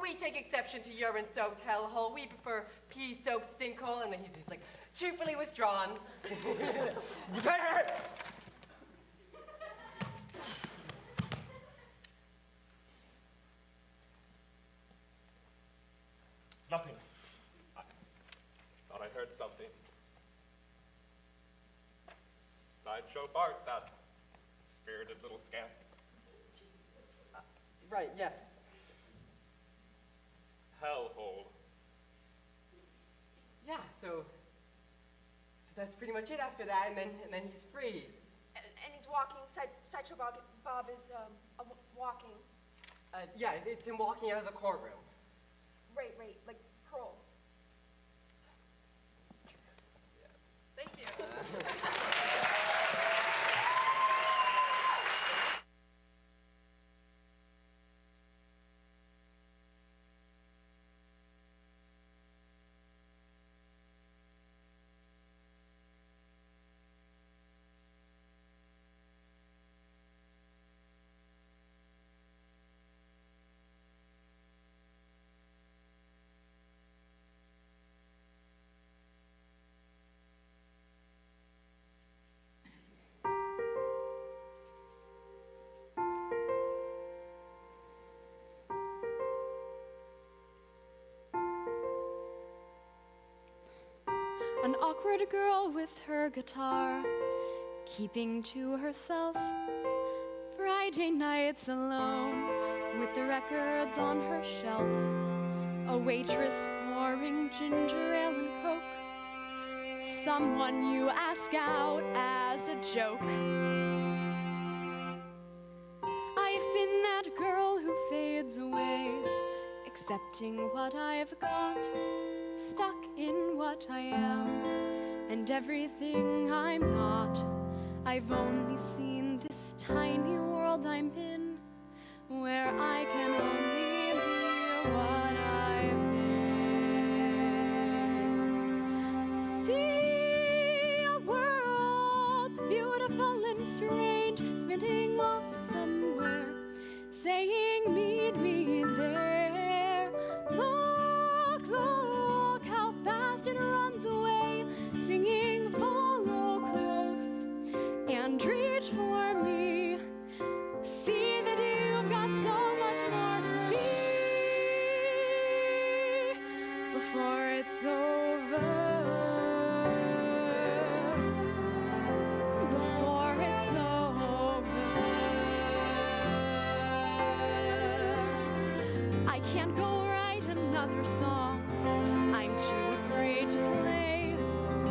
Speaker 13: We take exception to urine-soaked hellhole. We prefer pee-soaked stinkhole, and then he's like, cheerfully withdrawn.
Speaker 11: It's nothing. I thought I heard something. Sideshow Bart, that spirited little scamp.
Speaker 13: Right, yes.
Speaker 11: Hellhole.
Speaker 13: Yeah, so that's pretty much it after that, and then he's free.
Speaker 12: And he's walking. Sideshow Bob is walking.
Speaker 13: Yeah, it's him walking out of the courtroom.
Speaker 12: Right, like curled. Thank you.
Speaker 6: An awkward girl with her guitar, keeping to herself. Friday nights alone, with the records on her shelf. A waitress pouring ginger ale and Coke. Someone you ask out as a joke. I've been that girl who fades away, accepting what I've got, stuck in what I am, and everything I'm not. I've only seen this tiny world I'm in, where I can only be what I've been. See a world beautiful and strange, spinning off somewhere, saying meet me there. Look, look how fast it runs away, singing follow close and reach for me. See that you've got so much more to be before it's over. Before it's over. I can't go write another song. I'm too afraid to play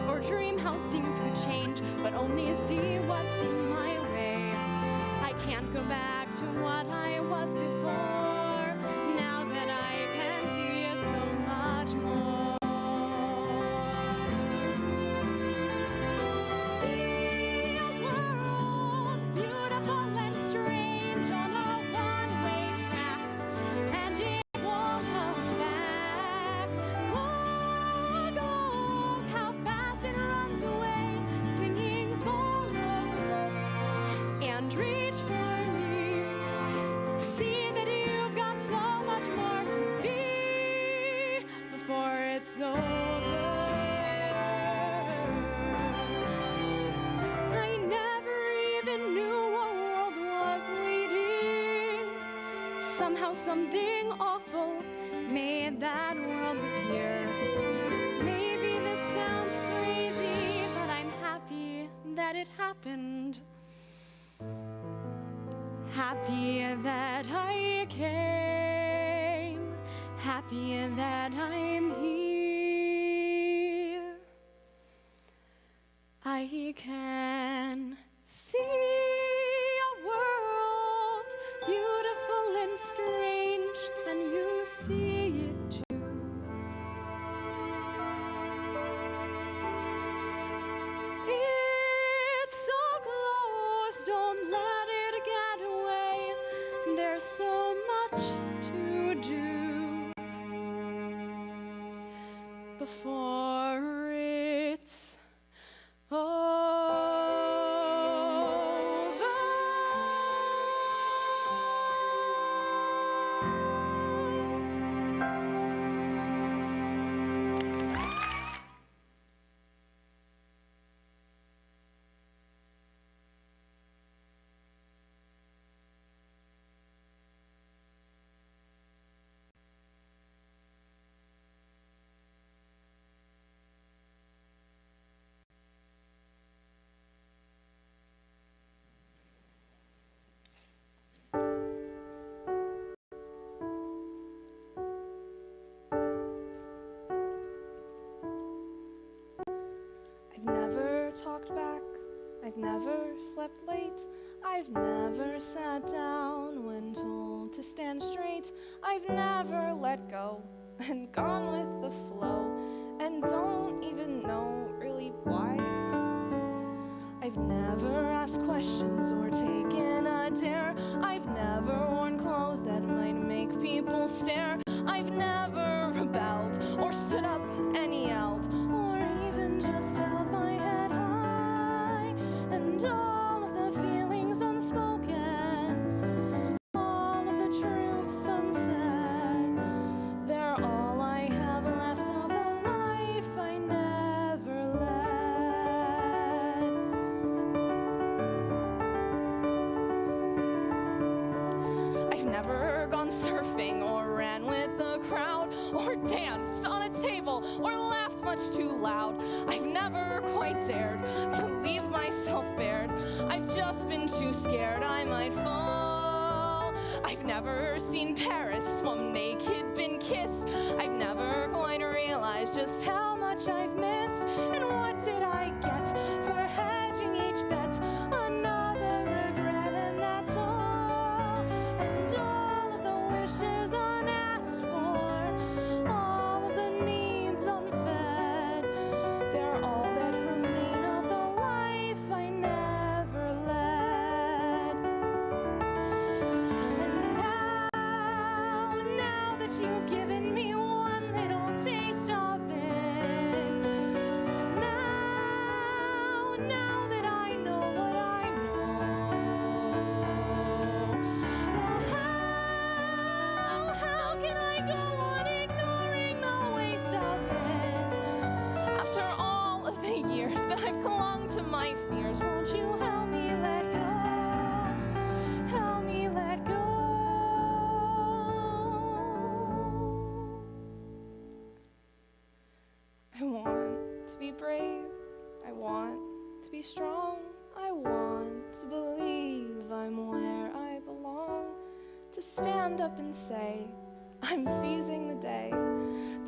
Speaker 6: or dream how things could change, but only see what's in my way. I can't go back to what I was before, now that I can see so much more. See a world beautiful and strange on a one-way track, and it won't come back. Look, look how fast it runs away, singing follow close and reach for me. See that you've got so much more to be before it's over. I never even knew a world was waiting. Somehow something awful made that world appear. Maybe this sounds crazy, but I'm happy that it happened. Happy that I came, happy that I'm here. I can see a world beautiful and strange. Can you see it too? It's so close, don't let it get away. There's so much to do before it's I've never talked back, I've never slept late, I've never sat down when told to stand straight, I've never let go and gone with the flow, and don't even know really why. I've never asked questions or taken a dare, I've never worn clothes that might make people stare, I've never rebelled or stood up and yelled, or even just held my head high, and all of the feelings unspoken, all of the truths unsaid, they're all I have left of the life I never led. I've never gone surfing or ran with the crowd, or danced on a table, or laughed much too loud. I've never quite dared to leave myself bared. I've just been too scared I might fall. I've never seen Paris swum naked, been kissed. I've never quite realized just how much I've missed. And what did I get for hedging each bet? Another regret, and that's all. And all of the wishes unasked for, all of the needs unfed, they're all that remain of the life I never led. And now that you've given me one little taste of it, now that I know what I know, well, how can I go on ignoring the waste of it? After all of the years that I've clung to my fears, won't you help me let go? Help me let go. I want to be brave. I want to be strong. I want to believe I'm where I belong. To stand up and say, I'm seizing the day.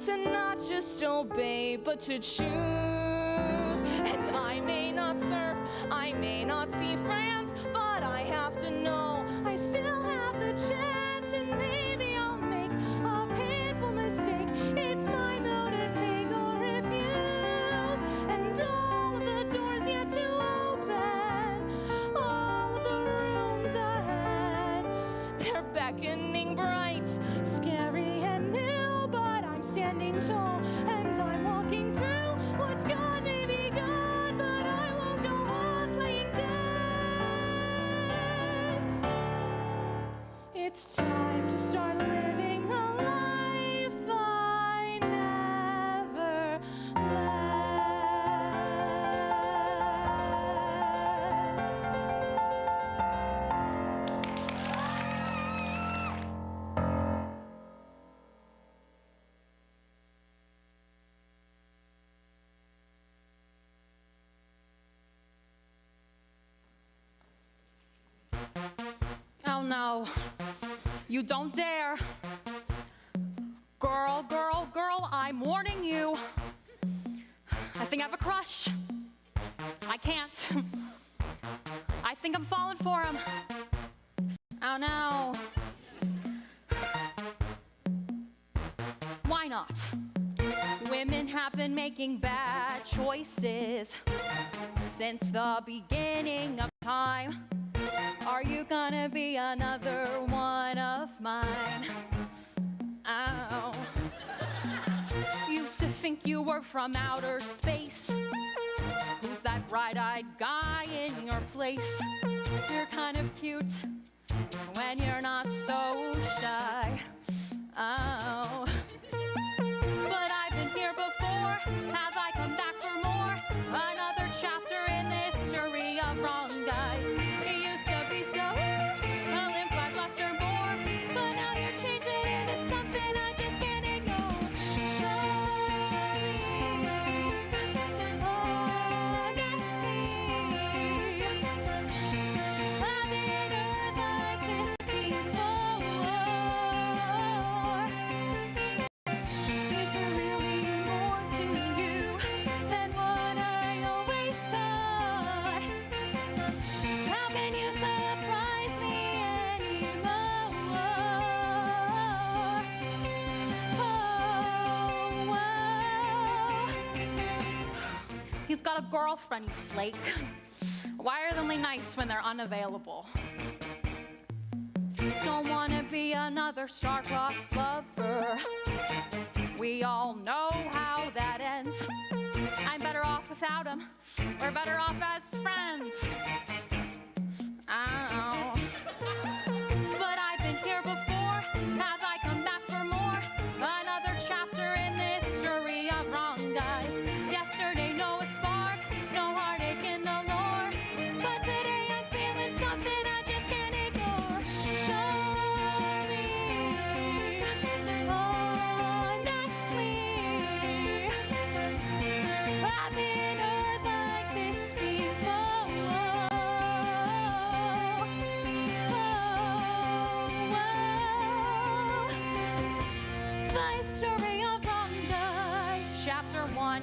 Speaker 6: To not just obey, but to choose. And I may not surf, I may not see France, but I have to know I still have the chance. And maybe I'll make a painful mistake. It's mine though to take or refuse. And all of the doors yet to open, all of the rooms ahead, they're beckoning bright, scary and new, but I'm standing tall and I'm walking through. What's gone may be gone, but I won't go on playing dead. It's time to start living the life I never led. Oh no, you don't dare. Girl, girl, girl, I'm warning you. I think I have a crush. I can't. I think I'm falling for him. Oh no. Why not? Women have been making bad choices since the beginning of time. Are you gonna be another one of mine? Oh. Used to think you were from outer space. Who's that bright-eyed guy in your place? You're kind of cute when you're not so shy. Oh. But I've been here before. Have I come back for more? Another chapter in the history of wrong guys. It used to be so limp like luster more, but now you're changing into something I just can't ignore. Sorry, honestly, I've been hurt like this before. Is there really more to you than what I always thought? How can you surprise me anymore? Oh, he's got a girlfriend, you flake. Why are they only nice when they're unavailable? Don't wanna be another star-crossed lover. We all know how that ends. I'm better off without him. We're better off as friends. Ow. But I've been here before. Have I come back for more? Another chapter in the history of wrong guys. Yesterday, no spark, no heartache in the lore. But today I'm feeling something I just can't ignore. Sorry, honestly,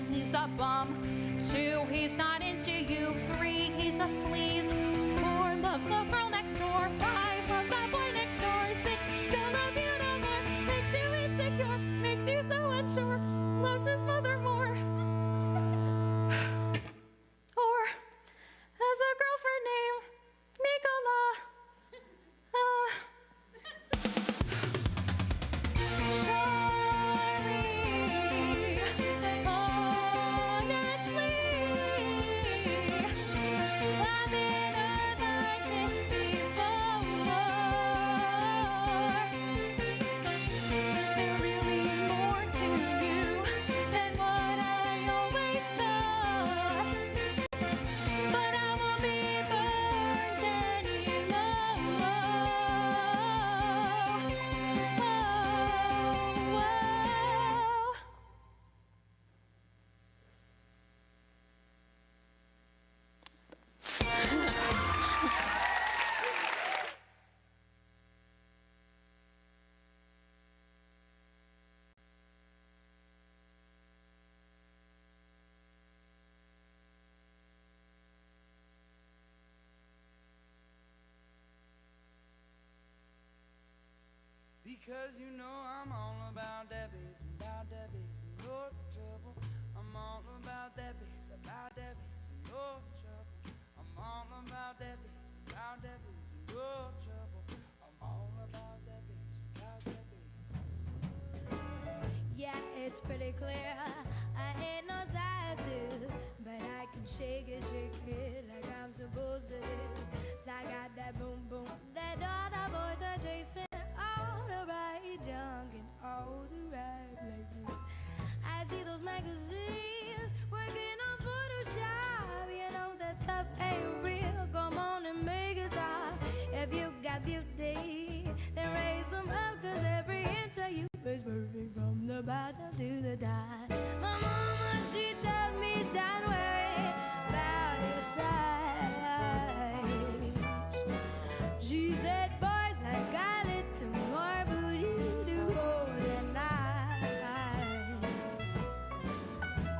Speaker 6: 1, he's a bum. 2, he's not into you. 3, he's a sleaze. 4, loves the girl next door. 5, loves that boy next door. 6, don't love you no more. Makes you insecure, makes you so unsure. Loves his mother more. Or has a girlfriend named Nicola.
Speaker 4: Because you know I'm all about that bass, about that bass, no trouble. I'm all about that bass, no trouble. I'm all about that bass, no trouble. I'm all about that bass,
Speaker 14: Yeah, it's pretty clear. I ain't no size two, but I can shake it like I'm supposed to do. 'Cause I got that boom boom that all the boys are chasing. All the right junk in all the right places. I see those magazines working on Photoshop. You know that stuff ain't real. Come on and make it stop. If you got beauty, then raise them up. 'Cause every inch of you is perfect from the bottom to the top. My mama, she tells me don't worry about your size. She said boys like I little more booty to hold at night.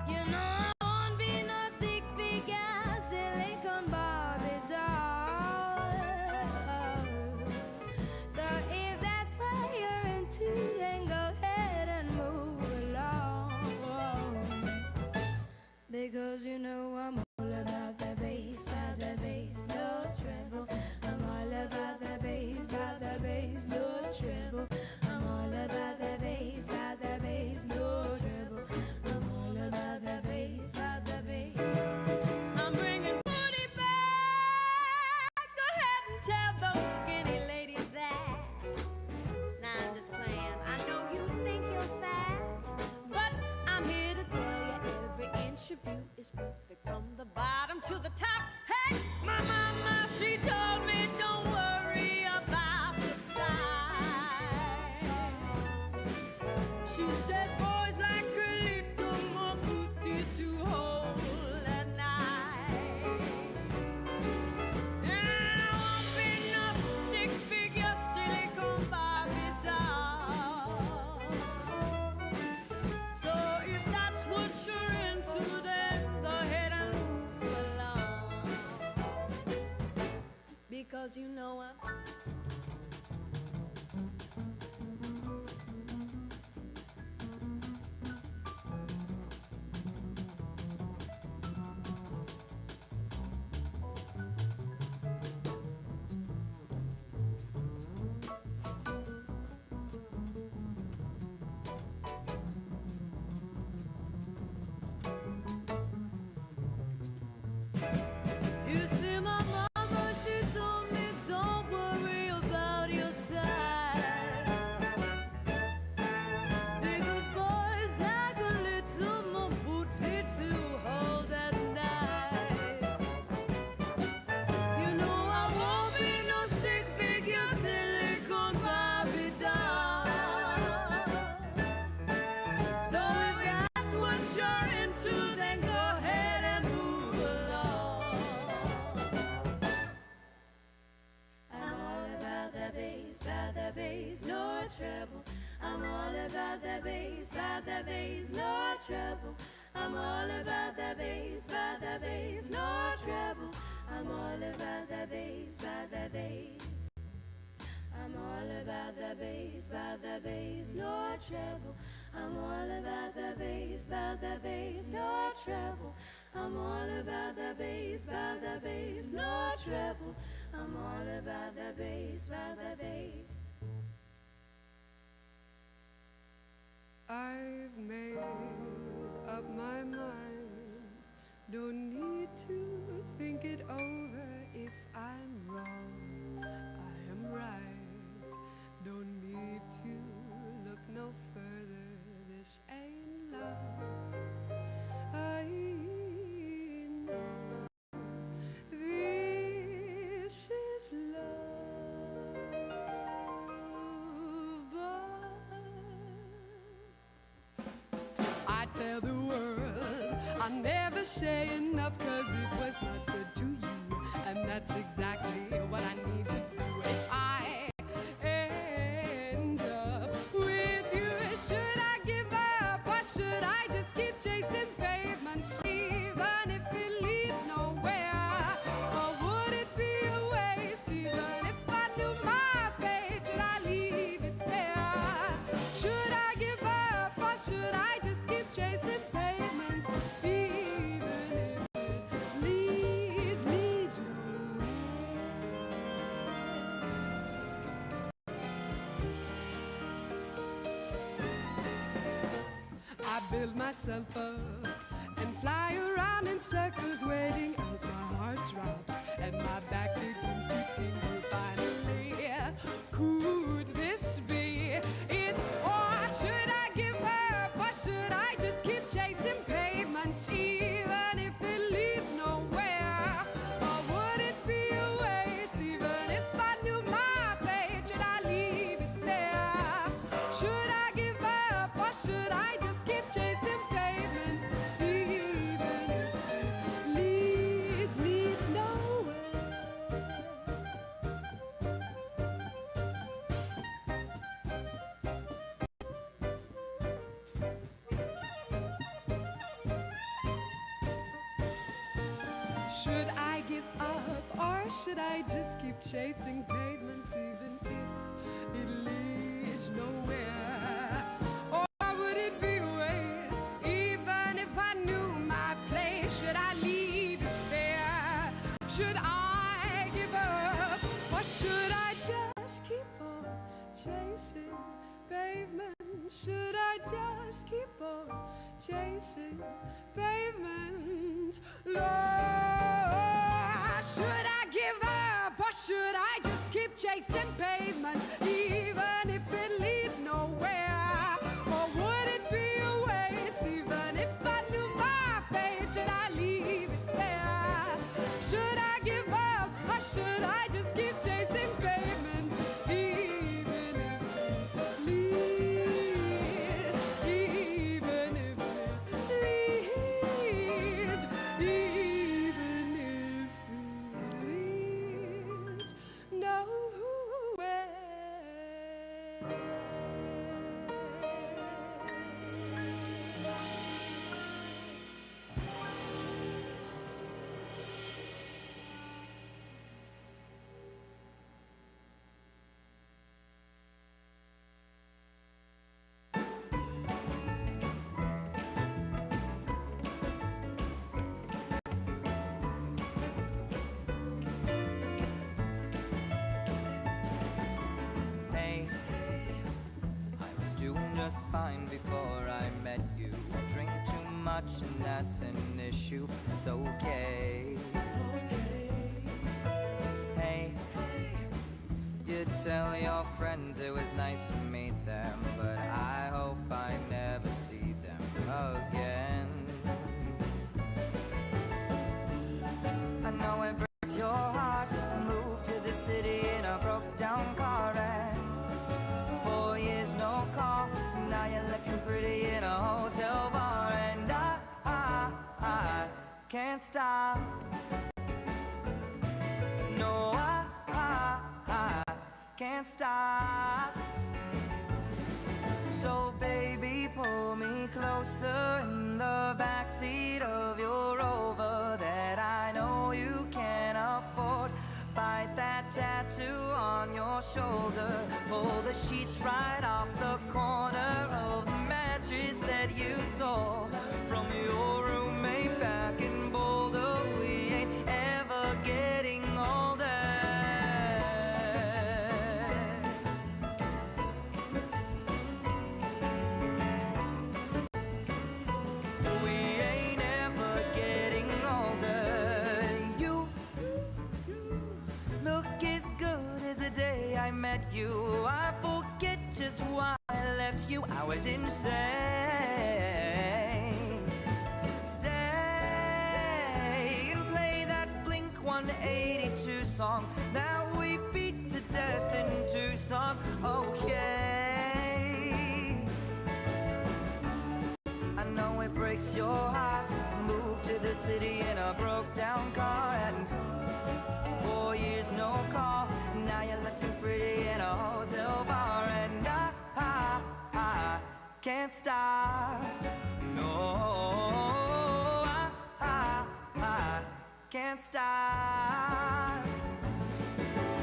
Speaker 14: You know I won't be no stick figure, silicone Barbie doll. So if that's what you're into, then go ahead and move along. Because you know I'm all about the bass, no treble. I'm all about the bass, no treble. I'm all about the bass, no treble. I'm all about the bass, I'm bringing booty back. Go ahead and tell those skinny ladies that. Nah, I'm just playing. I know you think you're fat, but I'm here to tell you every inch of you is perfect from the bottom to the top. Hey, my mama, she told me don't worry about the size. She said boys like a little more booty to hold at night. And I won't be no stick figure, silicone Barbie doll. So if that's what you're into, then go ahead and move along. Because you know I'm You see my mama, she told me don't worry about your size. Because boys like a little more booty to hold at night. You know I won't be no stick figure, silicone Barbie doll. So if that's what you're into, then go ahead and move along. I'm all about the bass, no treble. I'm all about the bass, no treble. I'm all about that bass, no trouble. I'm all about that bass, I'm all about that bass, no trouble. I'm all about that bass, no trouble. I'm all about that bass, no trouble. I'm all about that bass,
Speaker 1: I've made up my mind. Don't need to think it over. If I'm wrong, I am right. Don't need to look no further. This ain't lost. I know this is love, but I tell the world I never say enough, 'cause it was not said to you, and that's exactly what I need to do. If I end up with you, should I give up or should I just keep chasing pavements, even if it leads nowhere? Or would it be a waste, even if I knew my fate? Should I leave it there? Should I give up or should I just keep chasing pavements, even if it leads nowhere? I build myself up and fly around in circles, waiting as my heart drops and my back begins to tingle. Finally, could this be it? Or should I give up? Or should I just keep chasing pavements, even if it leads nowhere? Or would it be a waste, even if I knew my fate? Should I leave it there? Should I give up? Or should I just keep chasing pavements, even if it leads nowhere? Should I give up or should I just keep chasing pavements, even if it leads nowhere? Or would it be a waste, even if I knew my place? Should I leave it there? Should I give up or should I just keep on chasing pavement? Should I just keep on chasing pavement? Lord, should I give up or should I just keep chasing pavements, even if it leads nowhere? Or would it be a waste, even if I knew my fate? Should I leave it there? Should I give up or should I just keep chasing pavements, even if it leads, even if it leads, even if it leads nowhere?
Speaker 2: Hey, I was doing just fine before I met you. I drink too much and that's an issue. It's okay. Hey, you tell your friends it was nice to meet them, but I hope I never see them again. I know it breaks your heart. Moved to the city in a broke down car and 4 years no call. Now you're looking pretty in a hotel bar, and I can't stop. No, I can't stop. So baby, pull me closer in the back backseat of your Rover that I know you can afford. Bite that tattoo on your shoulder. Pull the sheets right off the corner of the mattress that you stole from your roommate back in Boulder. We ain't ever getting older. We ain't ever getting older. You look as good as the day I met you. I forget just why I left you. I was insane. Stay and play that Blink 182 song that we beat to death in Tucson. Okay. I know it breaks your heart. Moved to the city in a broke down car and 4 years no call. Now you're looking pretty in a hotel bar, and I can't stop. No, I can't stop.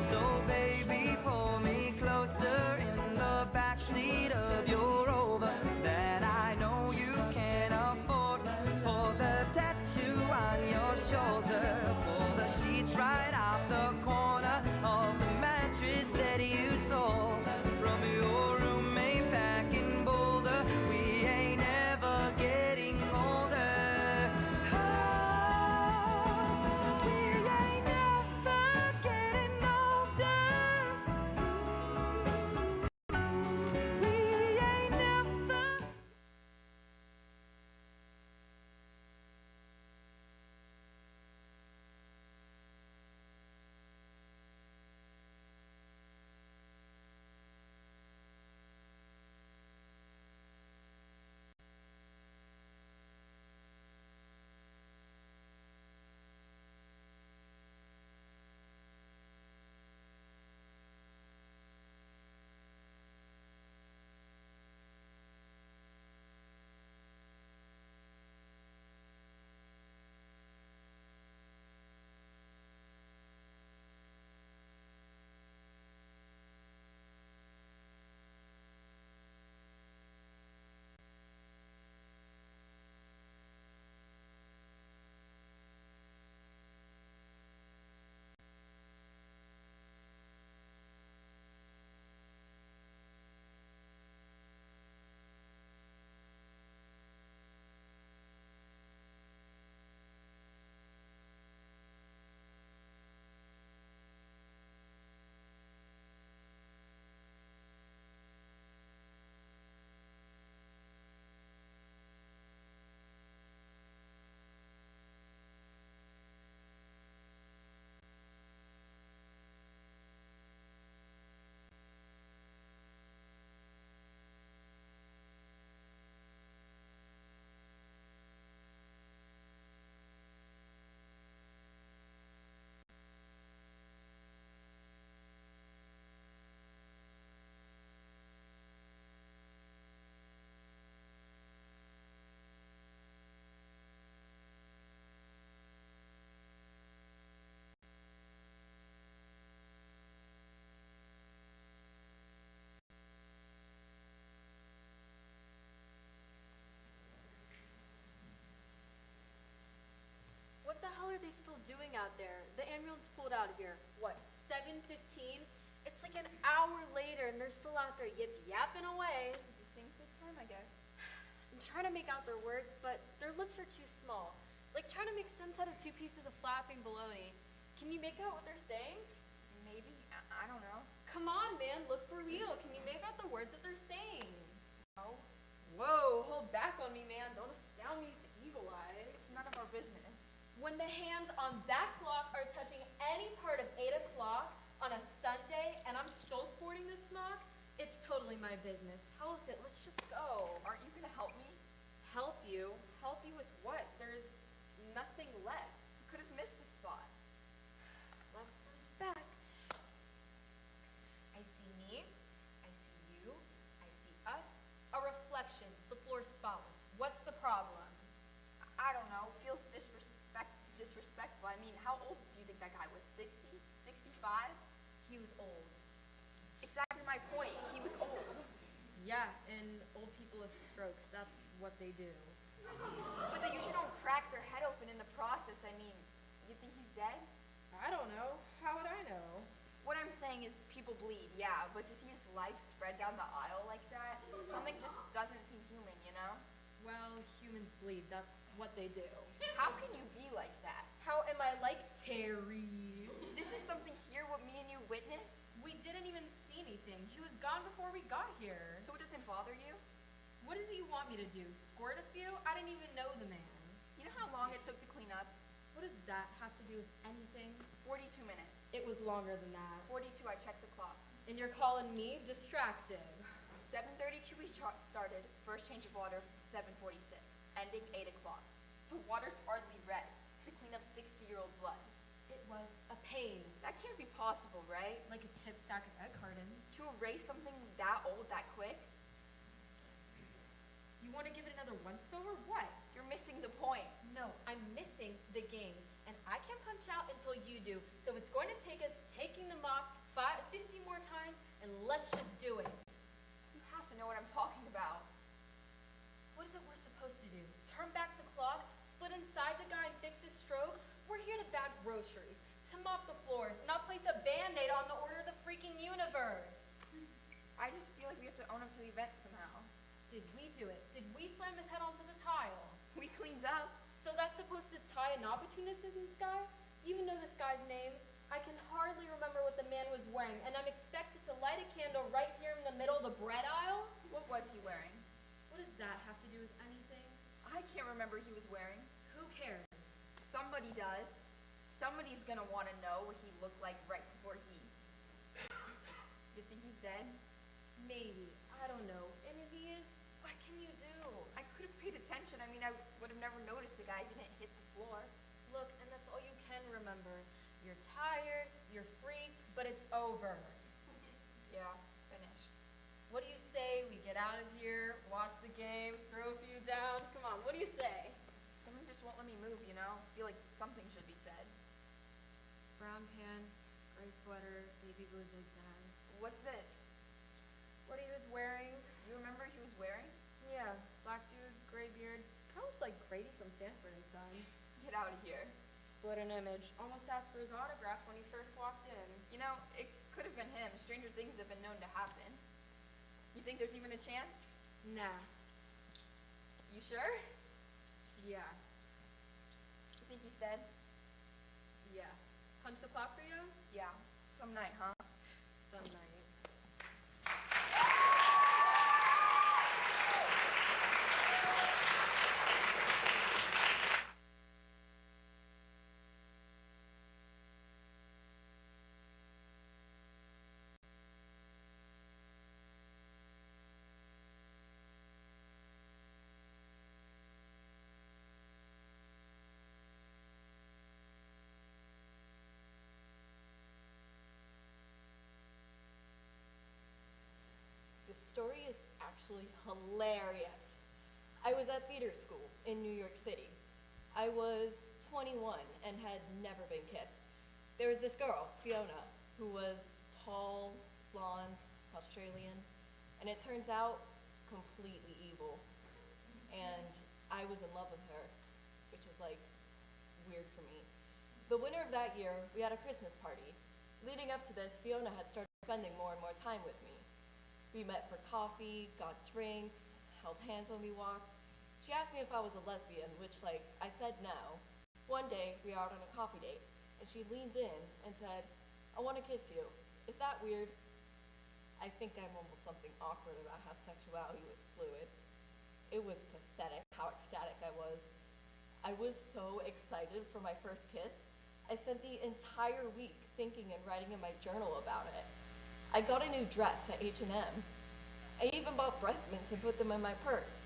Speaker 2: So baby, pull me closer in the backseat of your Rover that I know you can afford. Pull the tattoo on your shoulder. Pull the sheets right off the corner of the mattress that you stole from your roommate back in Boulder. We ain't ever getting older. Oh, we ain't ever getting older. We ain't never.
Speaker 6: What the hell are they still doing out there? The ambulance pulled out of here. What, 7:15? It's like an hour later and they're still out there yip-yapping away.
Speaker 10: Just things take time, I guess.
Speaker 6: I'm trying to make out their words, but their lips are too small. Like trying to make sense out of two pieces of flapping bologna. Can you make out what they're saying?
Speaker 10: Maybe. I don't know.
Speaker 6: Come on, man, look for real. Can you make out the words that they're saying?
Speaker 10: No.
Speaker 6: Whoa, hold back on me, man. Don't astound me with the eagle eyes.
Speaker 10: It's none of our business.
Speaker 6: When the hands on that clock are touching any part of 8 o'clock on a Sunday and I'm still sporting this smock, it's totally my business. Hell with it, let's just go.
Speaker 10: Aren't you gonna help me?
Speaker 6: Help you? Help you with what? There's nothing left.
Speaker 10: You could have missed a spot.
Speaker 6: Let's inspect.
Speaker 10: I see me. I see you.
Speaker 6: I see us. A reflection. The floor's spotless. What's the problem?
Speaker 10: I
Speaker 12: 25?
Speaker 6: He was old.
Speaker 12: Exactly my point. He was old.
Speaker 6: Yeah, and old people have strokes. That's what they do.
Speaker 12: But they usually don't crack their head open in the process. I mean, you think he's dead?
Speaker 6: I don't know. How would I know?
Speaker 12: What I'm saying is people bleed, yeah, but to see his life spread down the aisle like that, something just doesn't seem human, you know?
Speaker 6: Well, humans bleed. That's what they do.
Speaker 12: How can you be like that?
Speaker 6: How am I like Terry?
Speaker 12: This is something here what me and you witnessed?
Speaker 6: We didn't even see anything. He was gone before we got here.
Speaker 12: So it doesn't bother you?
Speaker 6: What does he want me to do? Squirt a few? I didn't even know the man.
Speaker 12: You know how long it took to clean up?
Speaker 6: What does that have to do with anything?
Speaker 12: 42 minutes.
Speaker 6: It was longer than that.
Speaker 12: 42, I checked the clock.
Speaker 6: And you're calling me distracted.
Speaker 12: 7:32 we started, first change of water, 7:46, ending 8 o'clock. The water's hardly red to clean up 60-year-old blood.
Speaker 6: It was a pain.
Speaker 12: That can't be possible, right?
Speaker 6: Like a tip stack of egg cartons.
Speaker 12: To erase something that old that quick?
Speaker 6: You want to give it another once-over? What?
Speaker 12: You're missing the point.
Speaker 6: No, I'm missing the game. And I can't punch out until you do. So it's going to take us taking them off 50 more times, and let's just do it.
Speaker 12: You have to know what I'm talking about.
Speaker 6: What is it we're supposed to do? Turn back the clock? Split inside the guy and fix his stroke? We're here to bag groceries, to mop the floors, not place a Band-Aid on the order of the freaking universe.
Speaker 12: I just feel like we have to own up to the event somehow.
Speaker 6: Did we do it? Did we slam his head onto the tile?
Speaker 12: We cleaned up.
Speaker 6: So that's supposed to tie a knot between us and this guy? You even know this guy's name? I can hardly remember what the man was wearing, and I'm expected to light a candle right here in the middle of the bread aisle?
Speaker 12: What was he wearing?
Speaker 6: What does that have to do with anything?
Speaker 12: I can't remember he was wearing.
Speaker 6: Who cares?
Speaker 12: Somebody does. Somebody's gonna want to know what he looked like right before he... You think he's dead?
Speaker 6: Maybe. I don't know. And if he is, what can you do?
Speaker 12: I could have paid attention. I mean, I would have never noticed the guy didn't hit the floor.
Speaker 6: Look, and that's all you can remember. You're tired, you're freaked, but it's over.
Speaker 12: Yeah, finished.
Speaker 6: What do you say we get out of here, watch the game, throw a few down? Come on, what do you say?
Speaker 12: Someone just won't let me move, you know? I feel like something should be said.
Speaker 6: Brown pants, gray sweater, baby blue zigzags.
Speaker 12: What's this?
Speaker 6: What he was wearing?
Speaker 12: You remember he was wearing?
Speaker 6: Yeah, black dude, gray beard. Kind of looked like Grady from Sanford and Son.
Speaker 12: Get out of here.
Speaker 6: Split an image. Almost asked for his autograph when he first walked in.
Speaker 12: You know, it could have been him. Stranger things have been known to happen. You think there's even a chance?
Speaker 6: Nah.
Speaker 12: You sure?
Speaker 6: Yeah.
Speaker 12: You think he's dead?
Speaker 6: Yeah. Punch the clock for you?
Speaker 12: Yeah. Some night, huh?
Speaker 6: Some night.
Speaker 15: This story is actually hilarious. I was at theater school in New York City. I was 21 and had never been kissed. There was this girl, Fiona, who was tall, blonde, Australian, and it turns out completely evil. And I was in love with her, which is like weird for me. The winter of that year, we had a Christmas party. Leading up to this, Fiona had started spending more and more time with me. We met for coffee, got drinks, held hands when we walked. She asked me if I was a lesbian, which, like, I said no. One day, we were out on a coffee date, and she leaned in and said, "I want to kiss you. Is that weird?" I think I mumbled something awkward about how sexuality was fluid. It was pathetic how ecstatic I was. I was so excited for my first kiss. I spent the entire week thinking and writing in my journal about it. I got a new dress at H&M. I even bought breath mints and put them in my purse.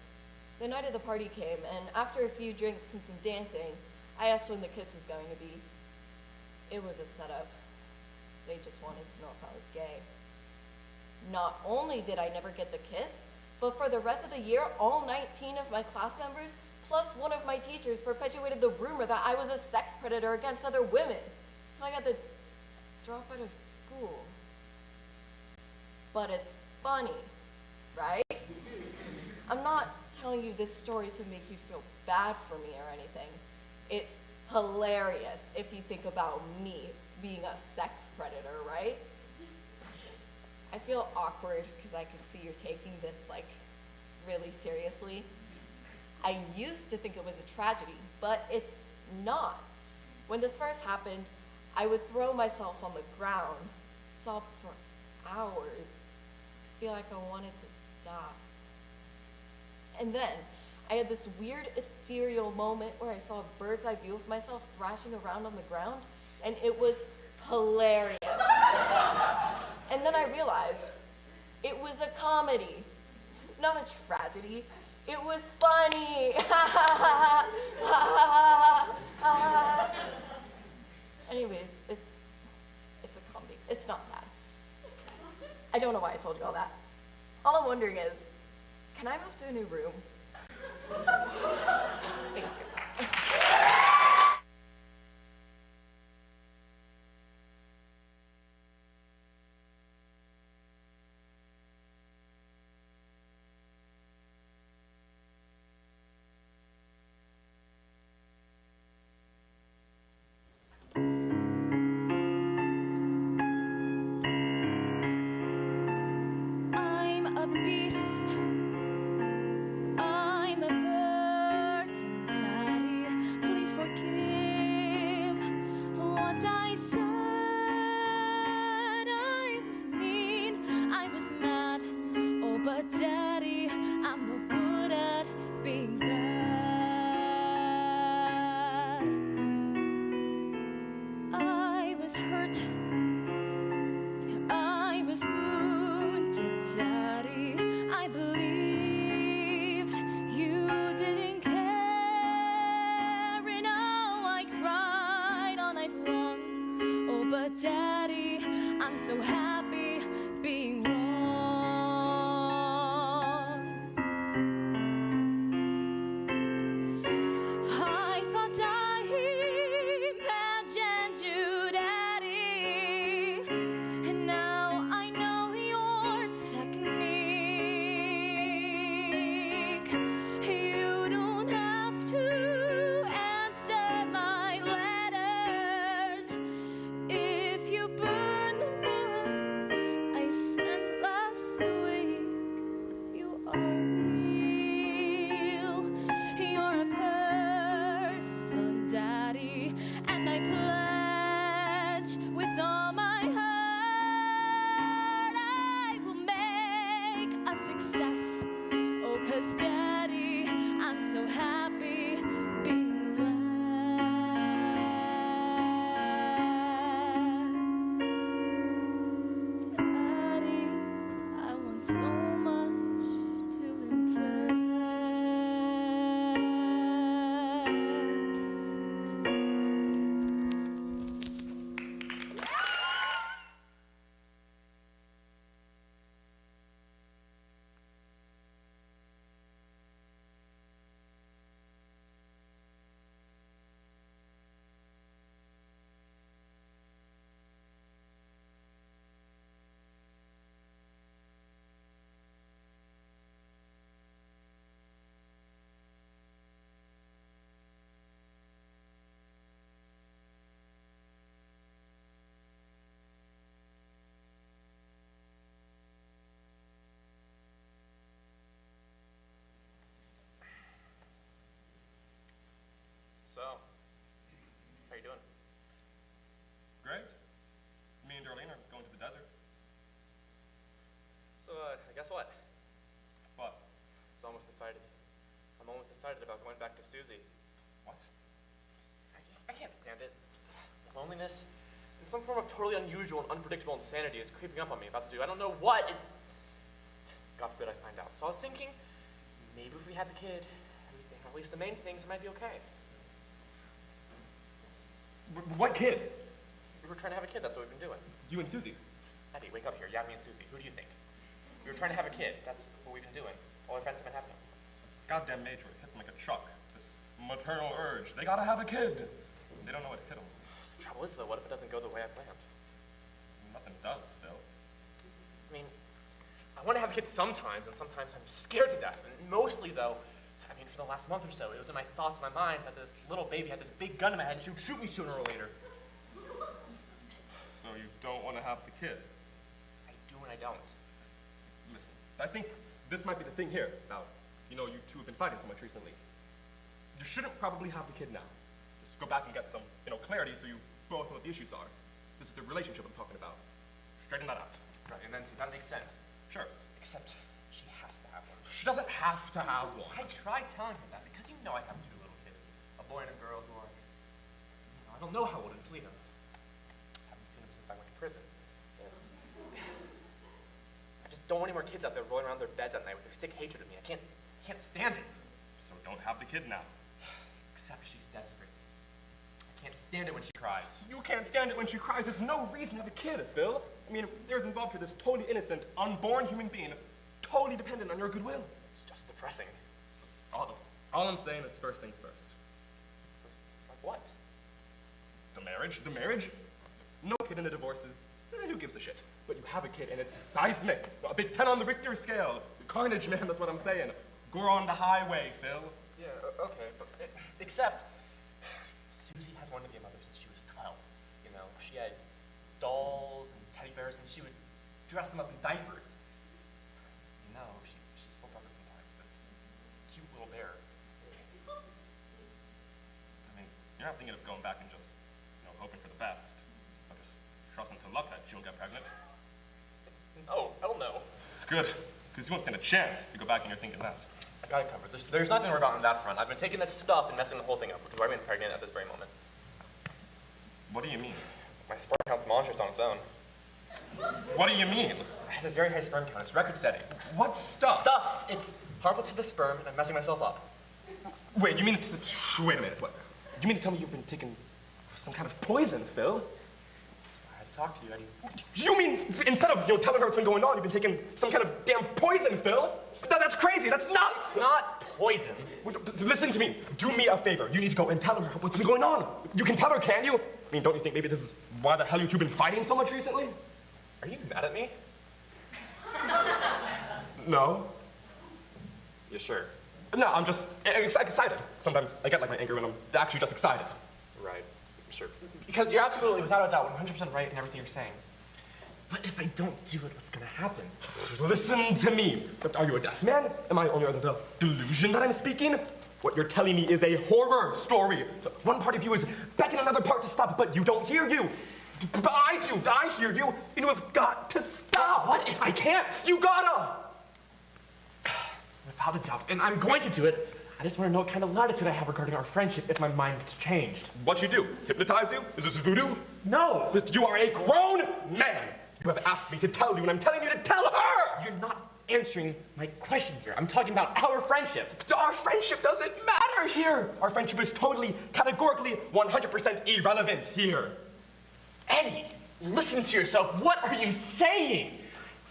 Speaker 15: The night of the party came, and after a few drinks and some dancing, I asked when the kiss was going to be. It was a setup. They just wanted to know if I was gay. Not only did I never get the kiss, but for the rest of the year, all 19 of my class members, plus one of my teachers, perpetuated the rumor that I was a sex predator against other women. So I got to drop out of school. But it's funny, right? I'm not telling you this story to make you feel bad for me or anything. It's hilarious if you think about me being a sex predator, right? I feel awkward because I can see you're taking this like really seriously. I used to think it was a tragedy, but it's not. When this first happened, I would throw myself on the ground, sob for hours, feel like I wanted to die. And then I had this weird ethereal moment where I saw a bird's eye view of myself thrashing around on the ground, and it was hilarious. And then I realized it was a comedy, not a tragedy. It was funny. Anyways, it's a comedy. It's not sad. I don't know why I told you all that. All I'm wondering is, can I move to a new room? Thank you.
Speaker 6: I'm a beast. I'm a bird. Daddy, please forgive what I said. I was mean. I was mad. Oh, but Daddy, I'm no good at being bad. I was hurt. I was wounded, Daddy. I believed you didn't care, and now I cried all night long. Oh, but Daddy, I'm so happy being wrong. I thought I imagined you, Daddy, and now I know your technique. You don't have to answer my letters if you burn the one I sent last week. You are real. You're a person, Daddy, and I pledge with all my heart I will make a success. Oh, 'cause Daddy, I'm so happy being last. Daddy, I want so much to impress.
Speaker 11: So, how you doing?
Speaker 16: Great. Me and Darlene are going to the desert.
Speaker 11: So, guess what?
Speaker 16: What?
Speaker 11: I'm almost decided about going back to Susie.
Speaker 16: What?
Speaker 11: I can't stand it. Loneliness and some form of totally unusual and unpredictable insanity is creeping up on me about to do. I don't know what. God forbid I find out. So I was thinking, maybe if we had the kid, at least the main things, it might be okay.
Speaker 16: What kid?
Speaker 11: We were trying to have a kid, that's what we've been doing.
Speaker 16: You and Susie?
Speaker 11: Eddie, wake up here. Yeah, me and Susie. Who do you think? We were trying to have a kid. That's what we've been doing. All our friends have been having them.
Speaker 16: This goddamn major hits them like a truck. This maternal urge. They gotta have a kid. They don't know what hit them.
Speaker 11: The trouble is, though, what if it doesn't go the way I planned?
Speaker 16: nothing does, Phil.
Speaker 8: I mean, I want to have kids sometimes, and sometimes I'm scared to death. And mostly, though, I mean, for the last month or so, it was in my thoughts, in my mind, that this little baby had this big gun in my head and she would shoot me sooner or later.
Speaker 16: So you don't want to have the kid?
Speaker 8: I do and I don't.
Speaker 16: Listen, I think this might be the thing here. Now, you know, you two have been fighting so much recently. You shouldn't probably have the kid now. Just go back and get some, clarity so you both know what the issues are. This is the relationship I'm talking about. Straighten that out.
Speaker 8: Right, and then see, that makes sense.
Speaker 16: Sure.
Speaker 8: Except she has to have one.
Speaker 16: She doesn't have to have one.
Speaker 8: I tried telling her that because you know I have two little kids, a boy and a girl who are, I don't know how old it's Lena. I haven't seen them since I went to prison. I just don't want any more kids out there rolling around their beds at night with their sick hatred of me. I can't stand it.
Speaker 16: So don't have the kid now.
Speaker 8: Except she's desperate. I can't stand it when she cries.
Speaker 16: You can't stand it when she cries. There's no reason to have a kid, Phil. I mean, there's involved here this totally innocent, unborn human being, totally dependent on your goodwill.
Speaker 8: It's just depressing.
Speaker 16: All I'm saying is first things first.
Speaker 8: Like what?
Speaker 16: The marriage? The marriage? No kid in a divorce is, who gives a shit? But you have a kid and it's seismic. A big 10 on the Richter scale. Carnage, man, that's what I'm saying. Go on the highway, Phil.
Speaker 8: Yeah, okay, but except Susie has wanted to be a mother since she was 12. She had dolls and teddy bears, and she would dress them up in diapers. She still does it sometimes. This cute little bear.
Speaker 16: I mean, you're not thinking of going back and just, hoping for the best. Or just trusting to luck that she won't get pregnant.
Speaker 8: No, hell no.
Speaker 16: Good, because you won't stand a chance if you go back and you're thinking that.
Speaker 8: I got it covered. There's nothing to worry about on that front. I've been taking this stuff and messing the whole thing up, which is why I'm pregnant at this very moment.
Speaker 16: What do you mean?
Speaker 8: My sperm count's monstrous on its own.
Speaker 16: What do you mean?
Speaker 8: I have a very high sperm count. It's record-setting.
Speaker 16: What stuff?
Speaker 8: Stuff! It's harmful to the sperm, and I'm messing myself up.
Speaker 16: Wait, you mean wait a minute. What? You mean to tell me you've been taking some kind of poison, Phil?
Speaker 8: I had to talk to you, Eddie.
Speaker 16: You mean instead of telling her what's been going on, you've been taking some kind of damn poison, Phil? That's crazy. That's nuts.
Speaker 8: It's not poison.
Speaker 16: Listen to me. Do me a favor. You need to go and tell her what's been going on. You can tell her, can't you? I mean, don't you think maybe this is why the hell you two been fighting so much recently?
Speaker 8: Are you mad at me?
Speaker 16: No.
Speaker 8: You sure?
Speaker 16: No, I'm just excited. Sometimes I get like my anger when I'm actually just excited.
Speaker 8: Right. Sure. Because you're absolutely, without a doubt, 100% right in everything you're saying. But if I don't do it, what's gonna happen?
Speaker 16: Listen to me. Are you a deaf man? Am I only under the delusion that I'm speaking? What you're telling me is a horror story. One part of you is begging another part to stop, but you don't hear you. But I do. I hear you, and you have got to stop.
Speaker 8: What if I can't?
Speaker 16: You gotta.
Speaker 8: Without a doubt, and I'm going to do it. I just want to know what kind of latitude I have regarding our friendship if my mind gets changed.
Speaker 16: What you do? Hypnotize you? Is this voodoo?
Speaker 8: No.
Speaker 16: You are a grown man. You have asked me to tell you, and I'm telling you to tell her.
Speaker 8: You're not answering my question here. I'm talking about our friendship.
Speaker 16: Our friendship doesn't matter here. Our friendship is totally, categorically, 100% irrelevant here.
Speaker 8: Eddie, listen to yourself. What are you saying?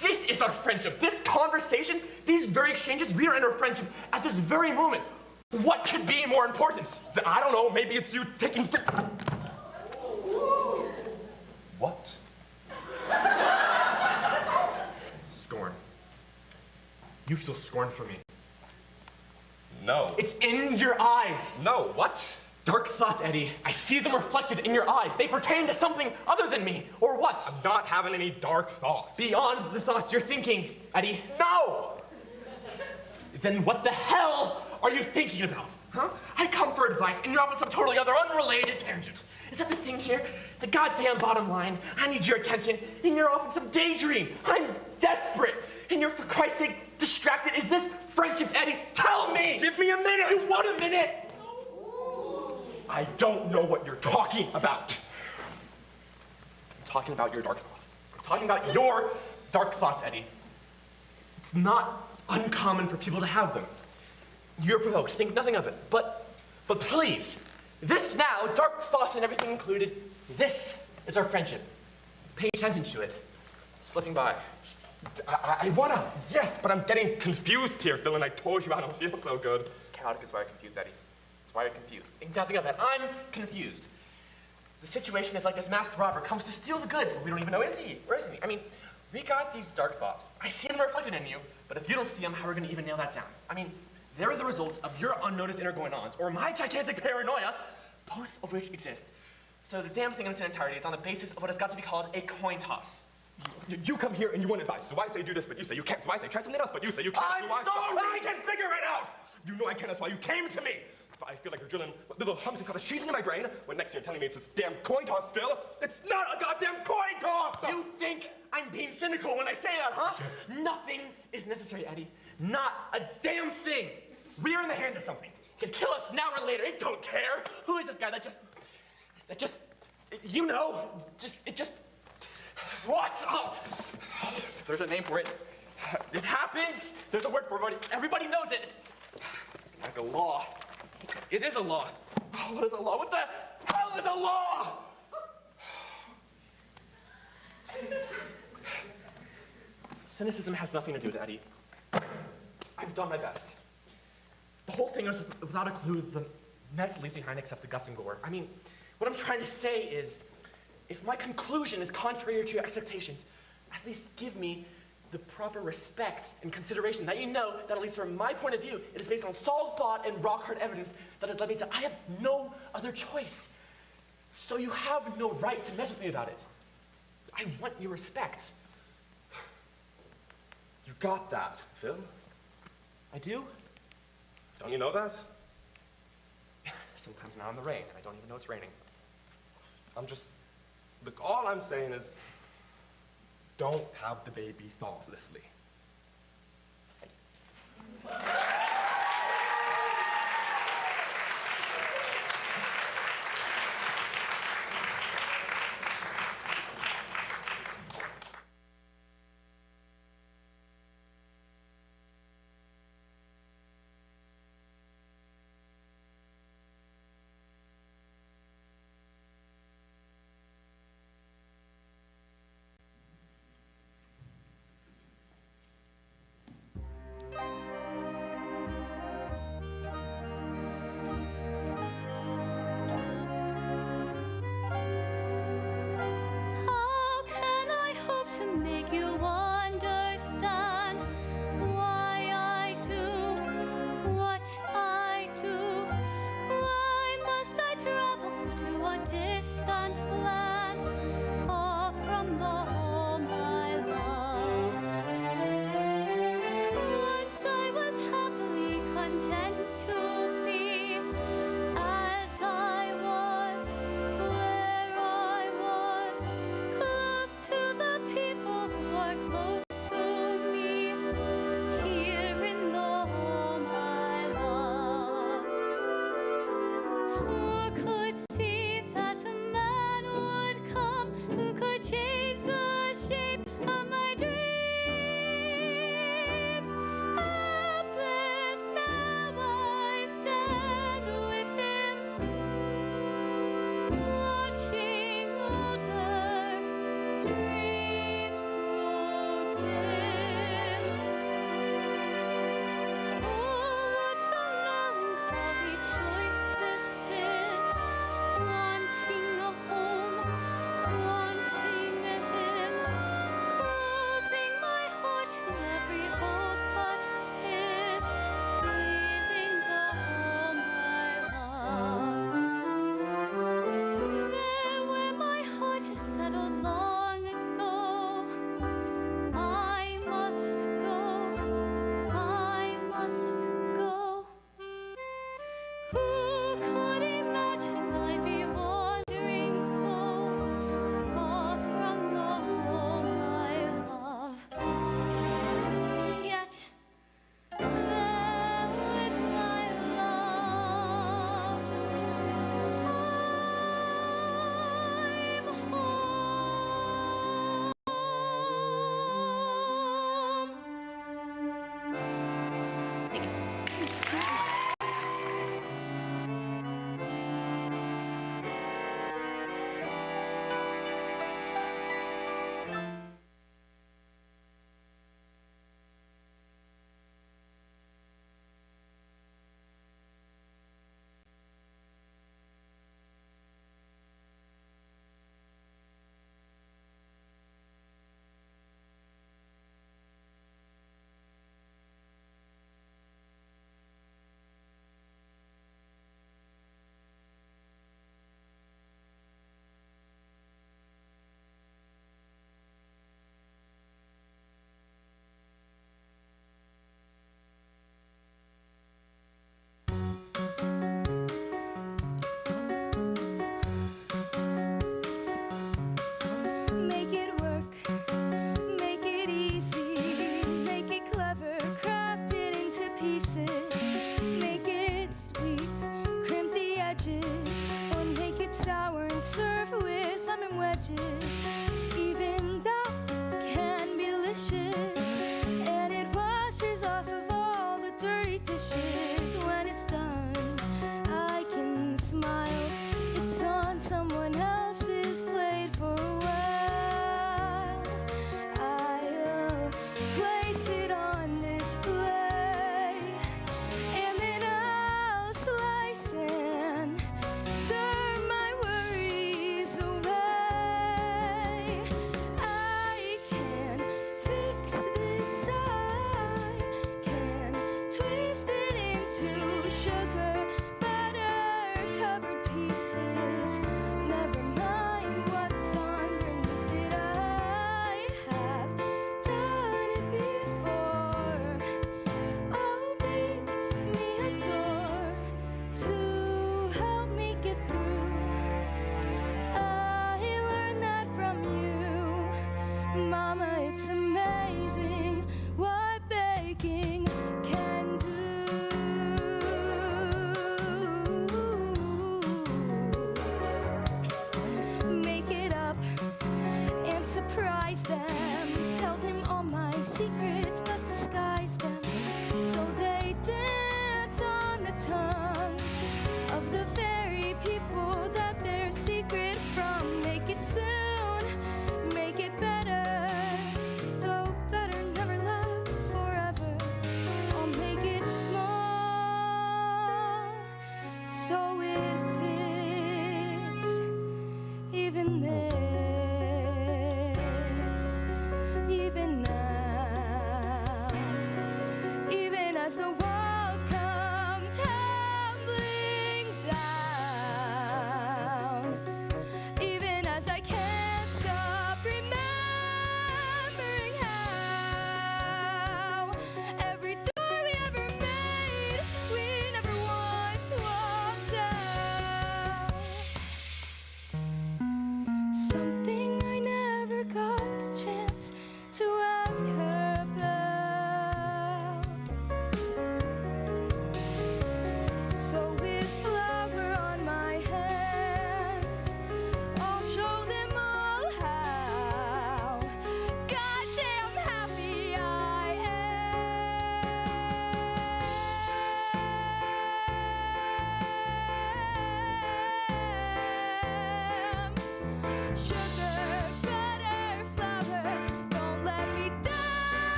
Speaker 8: This is our friendship. This conversation, these very exchanges, we are in our friendship at this very moment. What could be more important?
Speaker 16: I don't know. Maybe it's you taking.
Speaker 8: What? Scorn. You feel scorn for me.
Speaker 16: No.
Speaker 8: It's in your eyes.
Speaker 16: No, what?
Speaker 8: Dark thoughts, Eddie. I see them reflected in your eyes. They pertain to something other than me. Or what?
Speaker 16: I'm not having any dark thoughts.
Speaker 8: Beyond the thoughts you're thinking, Eddie. No! Then what the hell are you thinking about? Huh? I come for advice, and you're off on some totally other unrelated tangent. Is that the thing here? The goddamn bottom line. I need your attention, and you're off in some daydream. I'm desperate, and you're, for Christ's sake, distracted. Is this friendship, Eddie? Tell me!
Speaker 16: Give me a minute!
Speaker 8: You want a minute?
Speaker 16: I don't know what you're talking about.
Speaker 8: I'm talking about your dark thoughts. I'm talking about your dark thoughts, Eddie. It's not uncommon for people to have them. You're provoked, think nothing of it. But please, this now, dark thoughts and everything included, this is our friendship. Pay attention to it. It's slipping by.
Speaker 16: I wanna, yes, but I'm getting confused here, Phil, and I told you I don't feel so good.
Speaker 8: It's chaotic is why I'm confused, Eddie. That's why you're confused. Think nothing of it. I'm confused. The situation is like this masked robber comes to steal the goods, but we don't even know, is he? Or isn't he? I mean, we got these dark thoughts. I see them reflected in you, but if you don't see them, how are we gonna even nail that down? I mean, they're the result of your unnoticed inner goings-ons, or my gigantic paranoia, both of which exist. So the damn thing in its entirety is on the basis of what has got to be called a coin toss.
Speaker 16: You come here and you want advice, so I say do this, but you say you can't, so I say try something else, but you say you can't.
Speaker 8: I'm
Speaker 16: so
Speaker 8: sorry!
Speaker 16: I can figure it out! You know I can, that's why you came to me! But I feel like you're drilling little humps and cottage cheese into my brain, when next you're telling me it's this damn coin toss, Phil. It's not a goddamn coin toss!
Speaker 8: You think I'm being cynical when I say that, huh? Yeah. Nothing is necessary, Eddie. Not a damn thing. We are in the hands of something. It could kill us now or later. It don't care. Who is this guy that just, you know, what? Oh. There's a name for it. It happens. There's a word for it. Everybody knows it. It's like a law. It is a law. Oh, what is a law? What the hell is a law? Cynicism has nothing to do with it, Eddie. I've done my best. The whole thing is without a clue the mess leaves behind except the guts and gore. I mean, what I'm trying to say is, if my conclusion is contrary to your expectations, at least give me the proper respect and consideration that you know that, at least from my point of view, it is based on solid thought and rock-hard evidence that has led me to I have no other choice. So you have no right to mess with me about it. I want your respect.
Speaker 16: You got that, Phil?
Speaker 8: I do?
Speaker 16: Don't you know that?
Speaker 8: Sometimes now in the rain, and I don't even know it's raining.
Speaker 16: Look, all I'm saying is, don't have the baby thoughtlessly.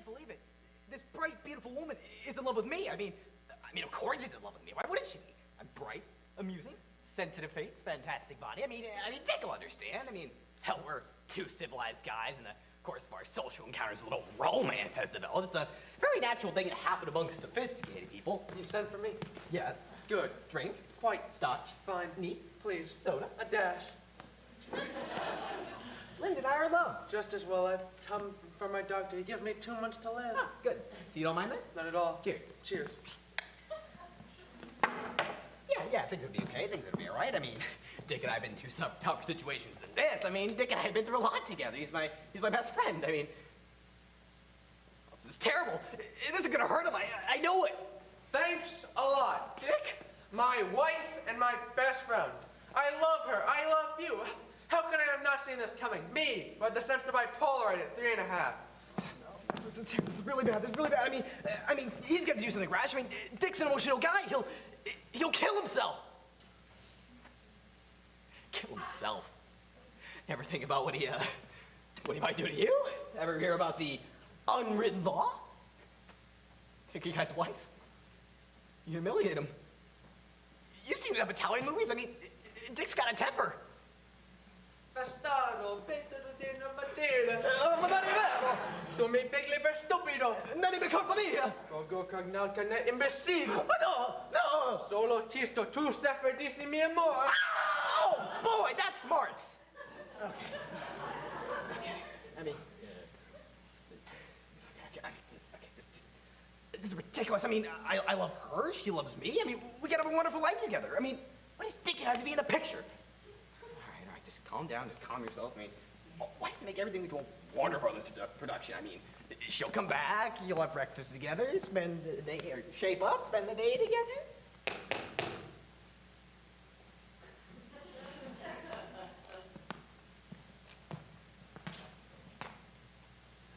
Speaker 8: can't believe it. This bright, beautiful woman is in love with me. I mean, of course she's in love with me. Why wouldn't she be? I'm bright, amusing, sensitive face, fantastic body. I mean, Dick will understand. I mean, hell, we're two civilized guys, and of course, as far as social encounters, a little romance has developed. It's a very natural thing to happen among sophisticated people.
Speaker 13: You sent for me?
Speaker 8: Yes.
Speaker 13: Good.
Speaker 8: Drink?
Speaker 13: Quite.
Speaker 8: Scotch?
Speaker 13: Fine.
Speaker 8: Neat?
Speaker 13: Please.
Speaker 8: Soda?
Speaker 13: A dash.
Speaker 8: Linda and I are in love.
Speaker 13: Just as well. I've come from my doctor. He gives me 2 months to live.
Speaker 8: Ah, good. So you don't mind that?
Speaker 13: Not at all.
Speaker 8: Cheers.
Speaker 13: Cheers.
Speaker 8: Yeah, things would be okay. Things would be all right. I mean, Dick and I have been through some tougher situations than this. I mean, Dick and I have been through a lot together. He's my best friend. I mean, this is terrible. This is gonna hurt him. I know it.
Speaker 13: Thanks a lot.
Speaker 8: Dick?
Speaker 13: My wife and my best friend. I love her. I love you. How could I have not seen this coming? Me, with the sense to bipolar at 3.5.
Speaker 8: This is really bad. This is really bad. I mean, he's gonna do something rash. I mean, Dick's an emotional guy. He'll kill himself. Kill himself. Ever think about what he might do to you? Ever hear about the unwritten law? Take your guy's wife. You humiliate him. You've seen enough Italian movies. I mean, Dick's got a temper.
Speaker 13: Bastardo, petto mattina. Tu mi pegli per stupido.
Speaker 8: Non è colpa mia.
Speaker 13: Go cognato ne imbecille.
Speaker 8: No.
Speaker 13: Solo tisto tu sacrificimi amore.
Speaker 8: Oh, boy, that's smarts. Okay. I mean, this is ridiculous. I mean, I love her. She loves me. I mean, we got a wonderful life together. I mean, what does Dick have to be in the picture? All right, just calm down. Just calm yourself. I mean, why have to make everything into a Warner Brothers production? I mean, she'll come back. You'll have breakfast together. Spend the day, or shape up. Spend the day together.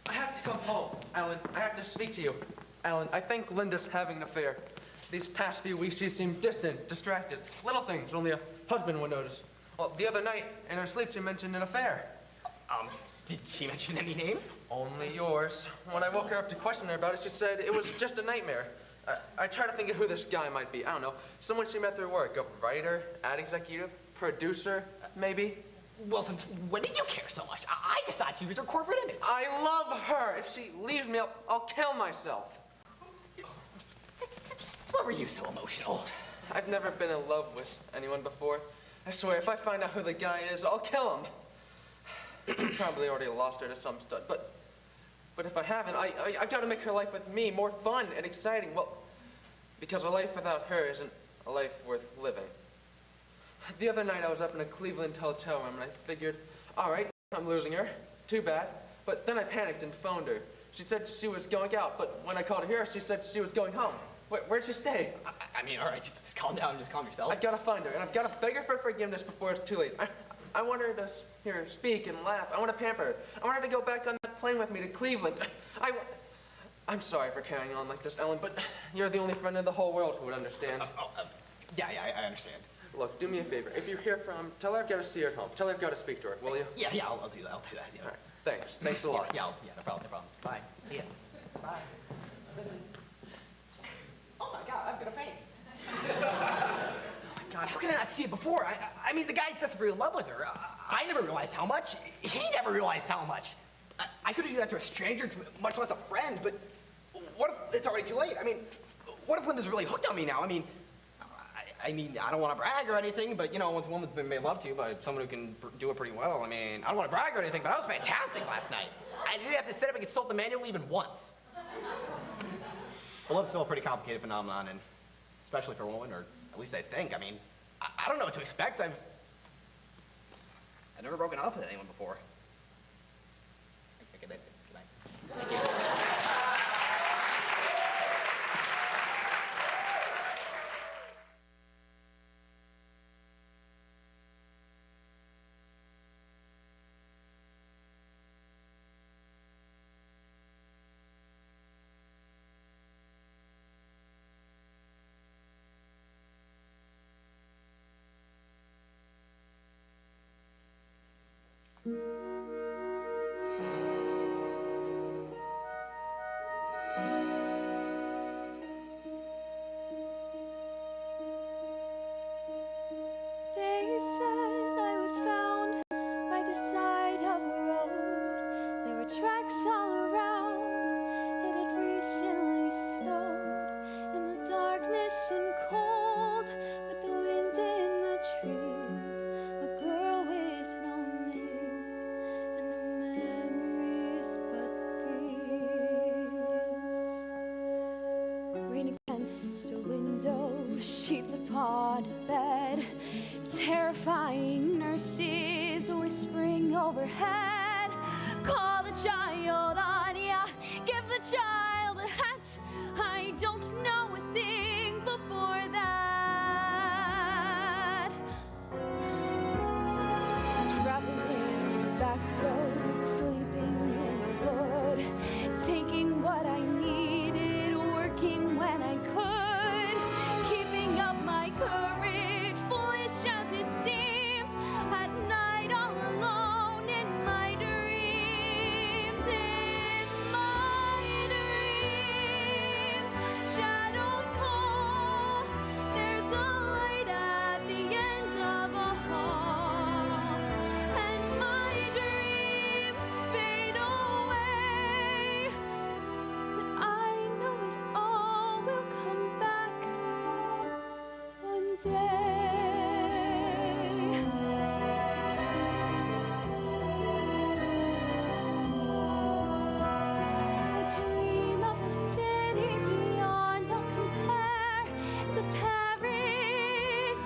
Speaker 13: I have to come home, Alan. I have to speak to you. Alan, I think Linda's having an affair. These past few weeks, she seemed distant, distracted. Little things only a husband would notice. Well, the other night, in her sleep, she mentioned an affair.
Speaker 8: Did she mention any names?
Speaker 13: Only yours. When I woke her up to question her about it, she said it was just a nightmare. I tried to think of who this guy might be. I don't know. Someone she met through work. A writer, ad executive, producer, maybe.
Speaker 8: Well, since when did you care so much? I just thought she was her corporate image.
Speaker 13: I love her. If she leaves me, I'll kill myself.
Speaker 8: Why were you so emotional?
Speaker 13: I've never been in love with anyone before. I swear, if I find out who the guy is, I'll kill him. Probably already lost her to some stud, but if I haven't, I've got to make her life with me more fun and exciting. Well, because a life without her isn't a life worth living. The other night I was up in a Cleveland hotel room and I figured, all right, I'm losing her. Too bad. But then I panicked and phoned her. She said she was going out, but when I called her here, she said she was going home. Where'd she stay?
Speaker 8: I mean, all right, just calm down and just calm yourself.
Speaker 13: I've got to find her, and I've got to beg her for forgiveness before it's too late. I want her to hear her speak and laugh. I want to pamper her. I want her to go back on that plane with me to Cleveland. I'm sorry for carrying on like this, Ellen, but you're the only friend in the whole world who would understand.
Speaker 8: Yeah, I understand.
Speaker 13: Look, do me a favor. If you hear from, tell her I've got to see her at home. Tell her I've got to speak to her, will you?
Speaker 8: Yeah, I'll do that. I'll do that. Yeah.
Speaker 13: All right. Thanks. Thanks a lot.
Speaker 8: Yeah, no problem. Bye. Yeah. Bye. Oh my God, I'm gonna faint. Oh my God, how could I not see it before? I mean, the guy's desperately in love with her. I never realized how much. He never realized how much. I couldn't do that to a stranger, much less a friend, but what if it's already too late? I mean, what if Linda's really hooked on me now? I mean, I don't want to brag or anything, but you know, once a woman's been made love to by someone who can do it pretty well, I mean, I don't want to brag or anything, but I was fantastic last night. I didn't have to sit up and consult the manual even once. But love's still a pretty complicated phenomenon, and especially for a woman, or at least I think. I mean, I don't know what to expect. I've never broken up with anyone before. Okay, that's it. Good night. Thank you.
Speaker 6: upon a bed, terrifying nurses whispering overhead. Call the child on ya, give the child a hat. I don't know a thing before that. Traveling the back road, sleeping in the wood, taking what I needed, working when I could, keeping up my courage, foolish as it seems, at night all alone in my dreams, shadows call, there's a light at the end of a hall, and my dreams fade away. I know it all will come back one day. I dream of a city beyond all compare. It's a Paris,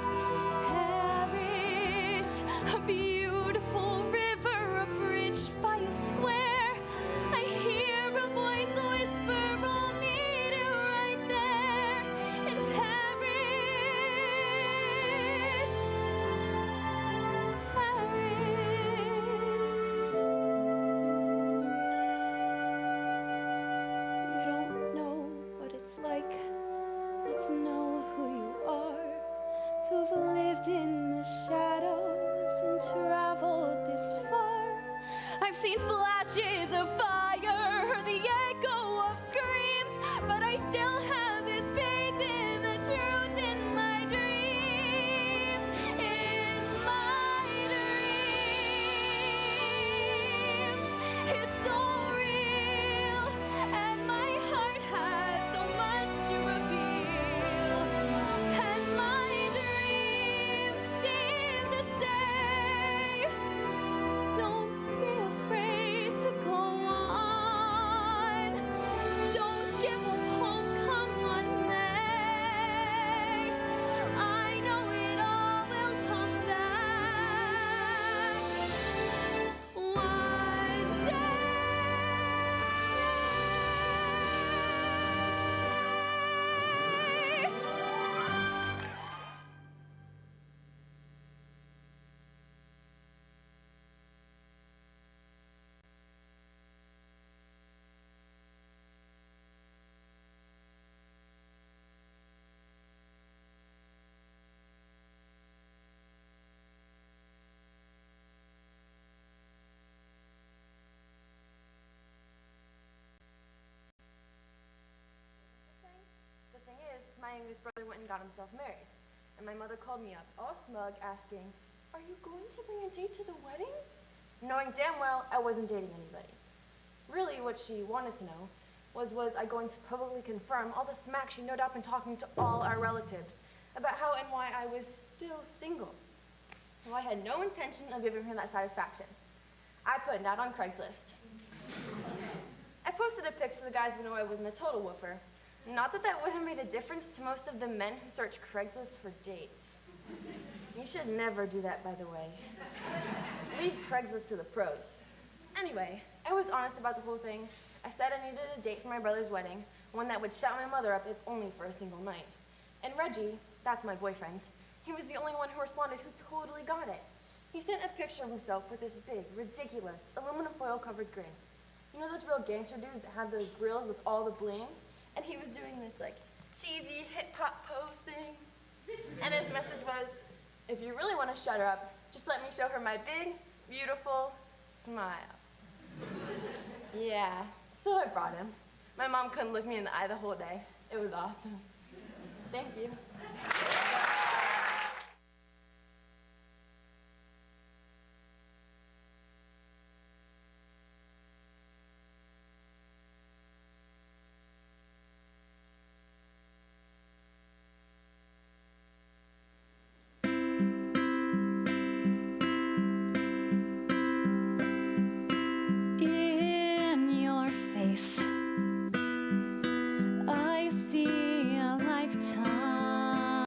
Speaker 6: Paris, a beautiful river, a bridge by a square. I hear a voice whisper, I'll meet you right there in Paris, You don't know what it's like not to know who you are, to have lived in the shadows and traveled this far. I've seen flashes of fire, heard the echo of screams, but I still have this faith in the truth in my dreams, in my dreams. It's all real, and my heart has so much to reveal, and my dreams seem to say, don't be afraid to go on, don't give up hope, come what may. I know it all will come back one day.
Speaker 10: The thing is, my youngest brother went and got himself married, and my mother called me up, all smug, asking, "Are you going to bring a date to the wedding?" Knowing damn well I wasn't dating anybody. Really, what she wanted to know was I going to publicly confirm all the smack she no doubt been talking to all our relatives about how and why I was still single. Well, I had no intention of giving her that satisfaction. I put an ad on Craigslist. I posted a pic so the guys would know I wasn't a total woofer. Not that that would have made a difference to most of the men who search Craigslist for dates. You should never do that, by the way. Leave Craigslist to the pros. Anyway, I was honest about the whole thing. I said I needed a date for my brother's wedding, one that would shut my mother up if only for a single night. And Reggie, that's my boyfriend, he was the only one who responded who totally got it. He sent a picture of himself with this big, ridiculous, aluminum foil covered grins. You know those real gangster dudes that have those grills with all the bling? And he was doing this like cheesy hip hop pose thing. And his message was, if you really want to shut her up, just let me show her my big, beautiful smile. Yeah, so I brought him. My mom couldn't look me in the eye the whole day. It was awesome. Thank you.
Speaker 6: In your face, I see a lifetime.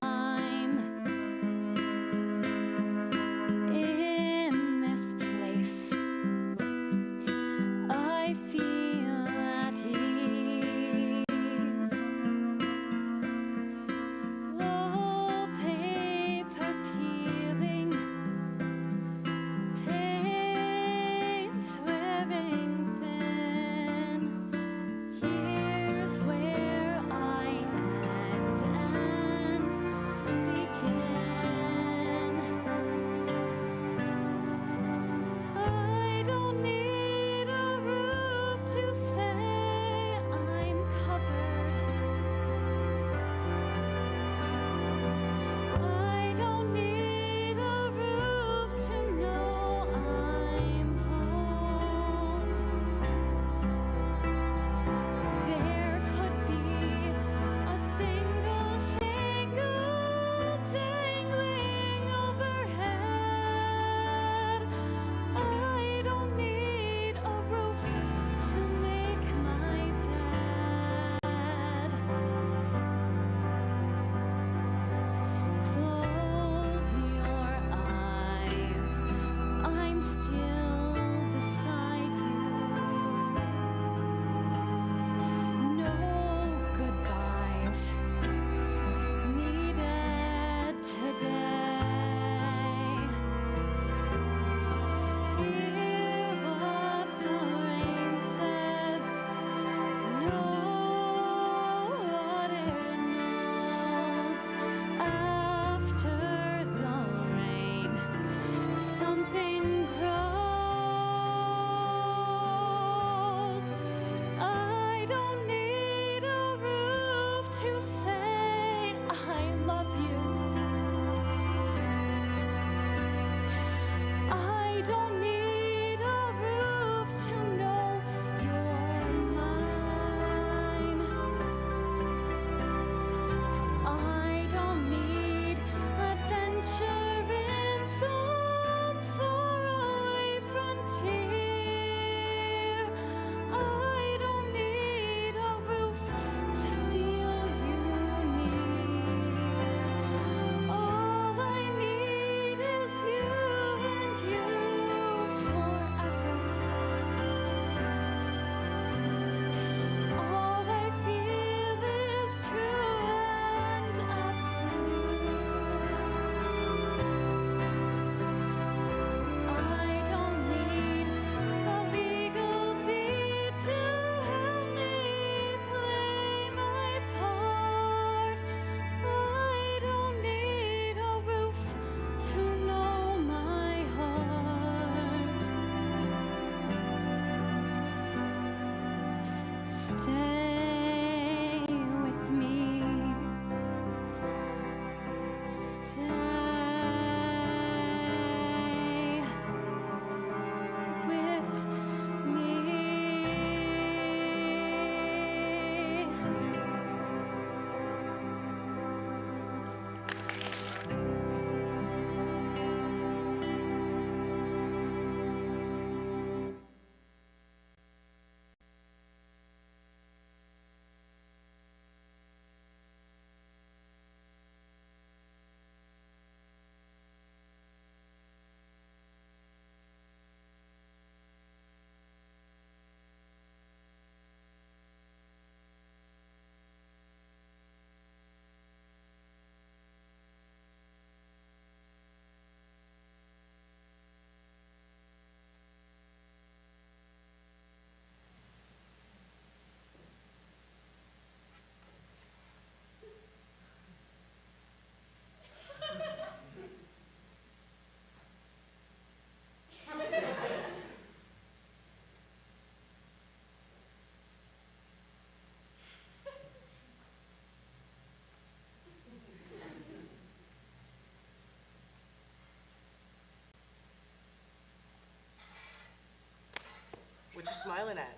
Speaker 13: smiling at?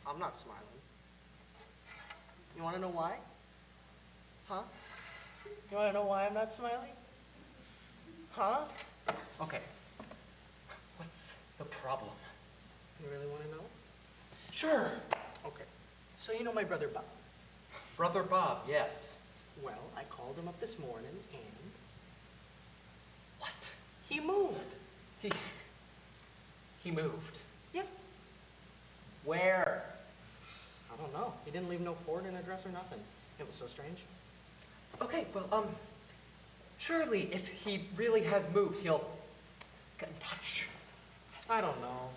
Speaker 13: I'm not smiling. You want to know why? Huh? You want to know why I'm not smiling? Huh?
Speaker 11: Okay. What's the problem?
Speaker 13: You really want to know?
Speaker 11: Sure.
Speaker 13: Okay. So you know my brother Bob?
Speaker 11: Brother Bob, yes.
Speaker 13: Well, I called him up this morning and...
Speaker 11: What?
Speaker 13: He moved.
Speaker 11: He moved?
Speaker 13: Yep.
Speaker 11: Where?
Speaker 13: I don't know. He didn't leave no forwarding address or nothing. It was so strange.
Speaker 11: Okay, well, surely if he really has moved, he'll get in touch.
Speaker 13: I don't know.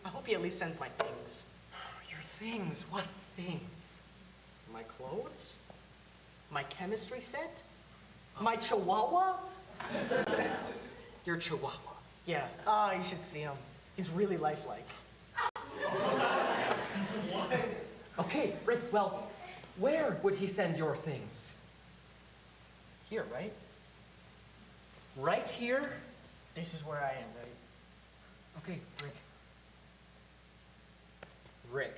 Speaker 13: I hope he at least sends my things.
Speaker 11: Your things? What things?
Speaker 13: My clothes? My chemistry set? My chihuahua?
Speaker 11: Your chihuahua?
Speaker 13: Yeah. You should see him. He's really lifelike.
Speaker 11: Okay, Rick, well, where would he send your things? Here, right? Right here?
Speaker 13: This is where I am, right?
Speaker 11: Okay, Rick. Rick.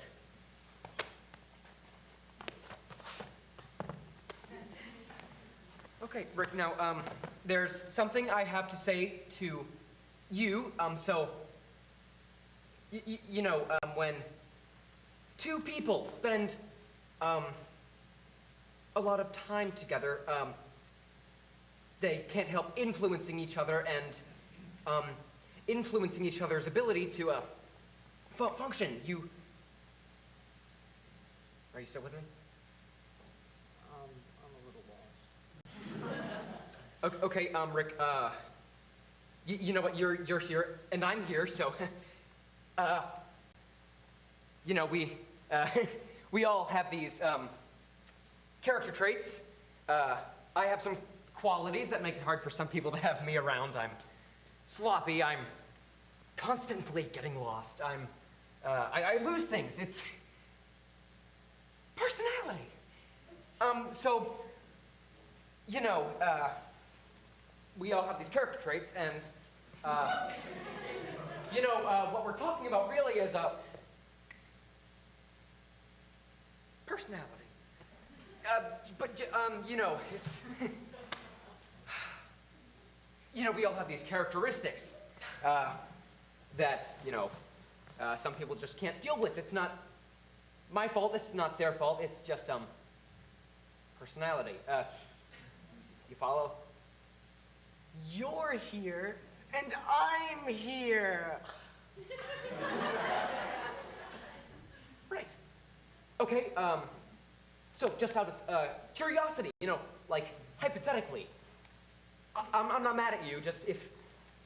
Speaker 11: Okay, Rick, now, there's something I have to say to you, so, you know, when two people spend, a lot of time together, they can't help influencing each other and, influencing each other's ability to, function. Are you still with me?
Speaker 13: I'm a little lost.
Speaker 11: Okay, Rick, you know what, you're here, and I'm here, so, you know, we all have these, character traits. I have some qualities that make it hard for some people to have me around. I'm sloppy, I'm constantly getting lost, I lose things, it's personality. So, you know, we all have these character traits, and, you know, what we're talking about really is, personality. But, you know, it's, you know, we all have these characteristics, that, you know, some people just can't deal with. It's not my fault, it's not their fault, it's just, personality. You follow?
Speaker 13: You're here, and I'm here.
Speaker 11: Right. Okay, so just out of curiosity, you know, like, hypothetically, I'm not mad at you, just if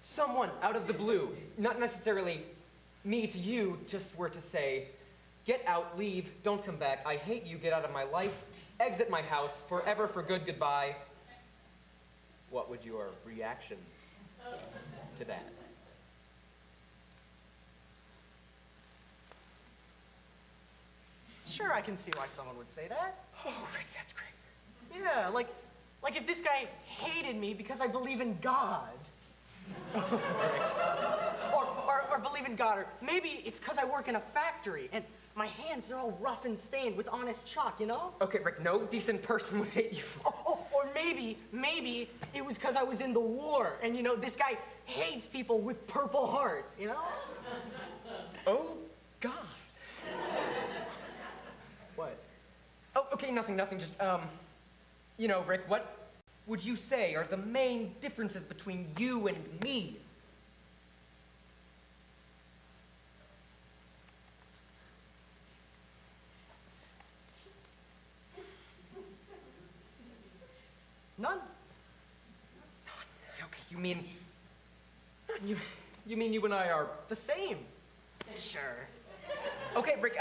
Speaker 11: someone out of the blue, not necessarily me to you, just were to say, get out, leave, don't come back, I hate you, get out of my life, exit my house, forever for good, goodbye, what would your reaction to that?
Speaker 13: Sure, I can see why someone would say that.
Speaker 11: Oh, Rick, that's great.
Speaker 13: Yeah, like if this guy hated me because I believe in God. or believe in God, or maybe it's because I work in a factory and my hands are all rough and stained with honest chalk, you know?
Speaker 11: Okay, Rick, no decent person would hate you for.
Speaker 13: Or maybe it was because I was in the war and, you know, this guy hates people with purple hearts, you know?
Speaker 11: Oh, God.
Speaker 13: What?
Speaker 11: Oh, okay, nothing, just, you know, Rick, what would you say are the main differences between you and me?
Speaker 13: None.
Speaker 11: Okay, you mean you and I are
Speaker 13: the same? Sure.
Speaker 11: Okay, Rick,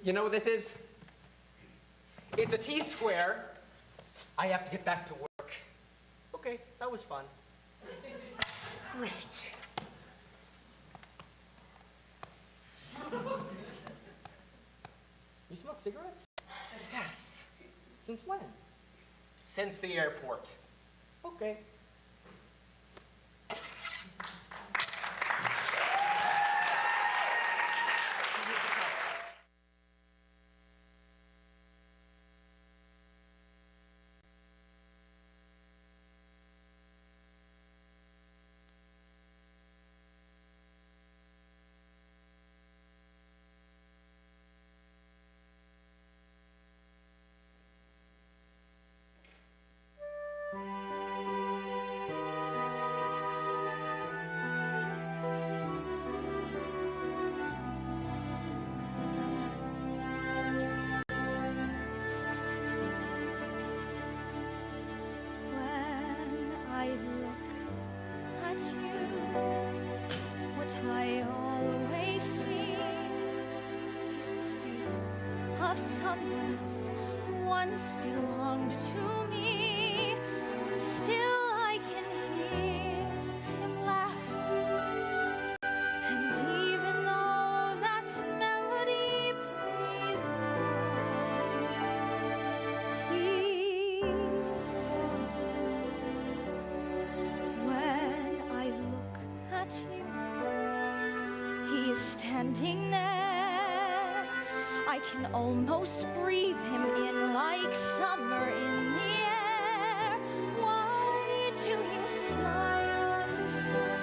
Speaker 11: you know what this is? It's a T-square. I have to get back to work.
Speaker 13: Okay, that was fun.
Speaker 11: Great.
Speaker 13: You smoke cigarettes?
Speaker 11: Yes.
Speaker 13: Since when?
Speaker 11: Since the airport.
Speaker 13: Okay.
Speaker 14: someone else once belonged to me. Still I can hear him laugh. And even though that melody plays on, he's gone. When I look at you, he is standing there. I can almost breathe him in like summer in the air. Why do you smile on the sun?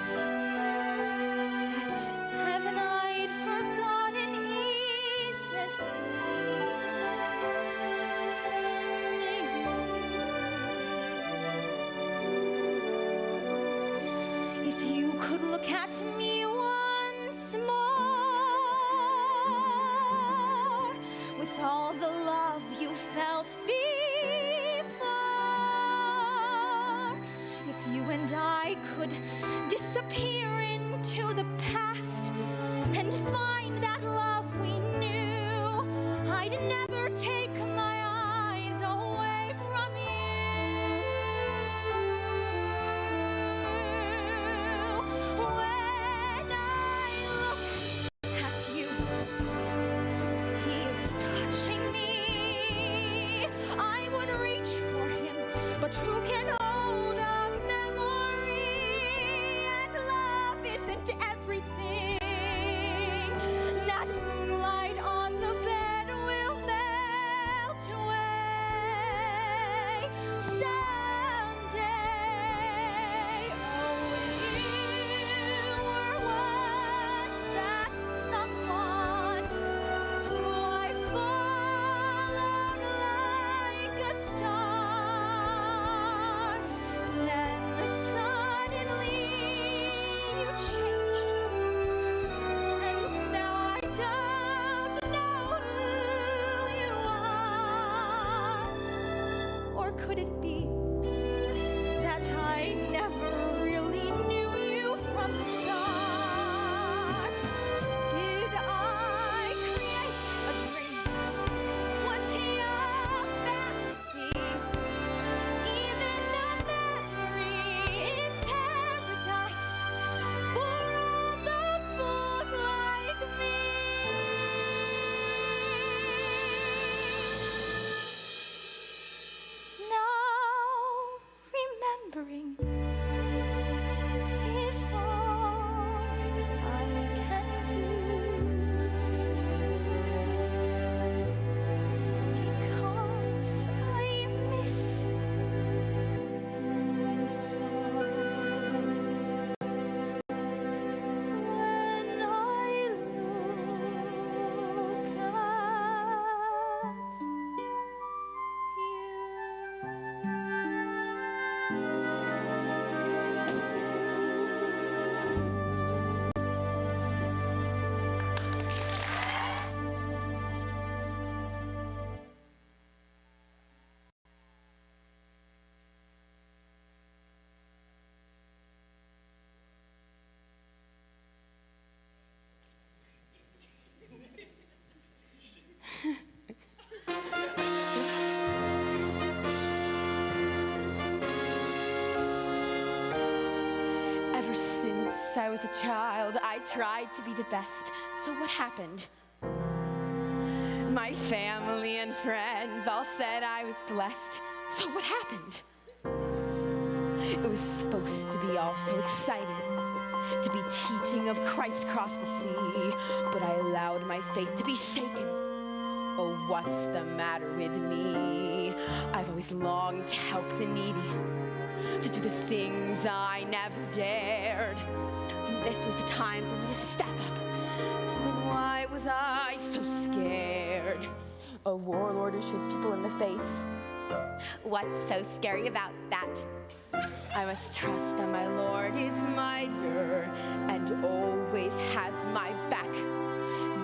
Speaker 14: That heaven I'd forgotten eases through. If you could look at me once more, with all the love you felt before, if you and I could disappear into the past and find that love we knew, I'd never take my eyes away from you. When I look at you, he is touching me. I would reach for him, but who can hold a memory? And love isn't everything. That moonlight on the bed will melt away someday. Oh, you were once that someone who I followed like a star. Then suddenly you changed, and now I don't know who you are. Or could it be that I never really knew you from the start? Did I create a dream? Was he a fantasy? Even a memory is paradise for all the fools like me. Now remembering is all I can do, because I miss him so. When I look at
Speaker 12: Ever since I was a child, I tried to be the best. So what happened? My family and friends all said I was blessed. So what happened? It was supposed to be all so exciting, to be teaching of Christ across the sea, but I allowed my faith to be shaken. Oh, what's the matter with me? I've always longed to help the needy, to do the things I never dared. This was the time for me to step up. So then why was I so scared? A warlord who shoots people in the face. What's so scary about that? I must trust that my Lord is mightier and always has my back.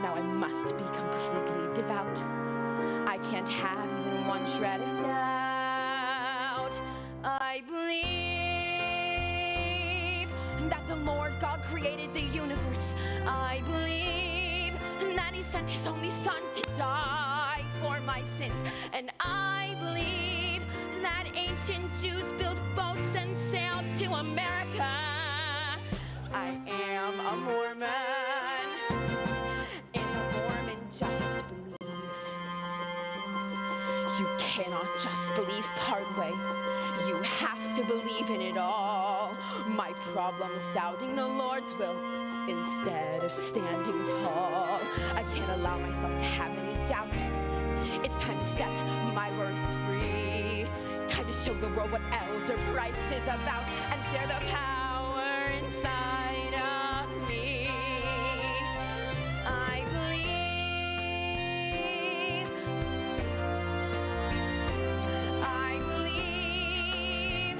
Speaker 12: Now I must be completely devout. I can't have even one shred of doubt. I believe that the Lord God created the universe. I believe that He sent His only Son to die
Speaker 6: for my sins. And I believe that ancient Jews built boats and sailed to America. I am a Mormon, and a Mormon just believes. You cannot just believe partway. You have to believe in it all. My problem is doubting the Lord's will instead of standing tall. I can't allow myself to have any doubt. It's time to set my words free. Time to show the world what Elder Price is about and share the power inside of me. I believe. I believe.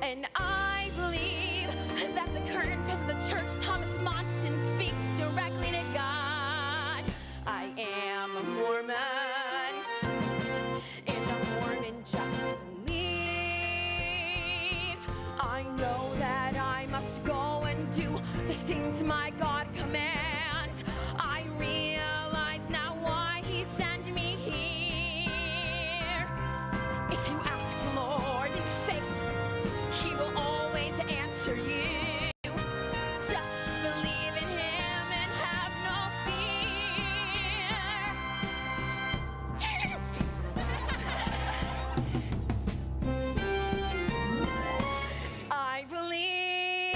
Speaker 6: And I believe that the current president of the church, Thomas Monson, speaks directly to God. I am a Mormon, and a Mormon just believes. I know that I must go and do the things my God commands. I realize now why He sent me here. If you ask the Lord in faith, He will always answer you. Just believe in Him and have no fear. I believe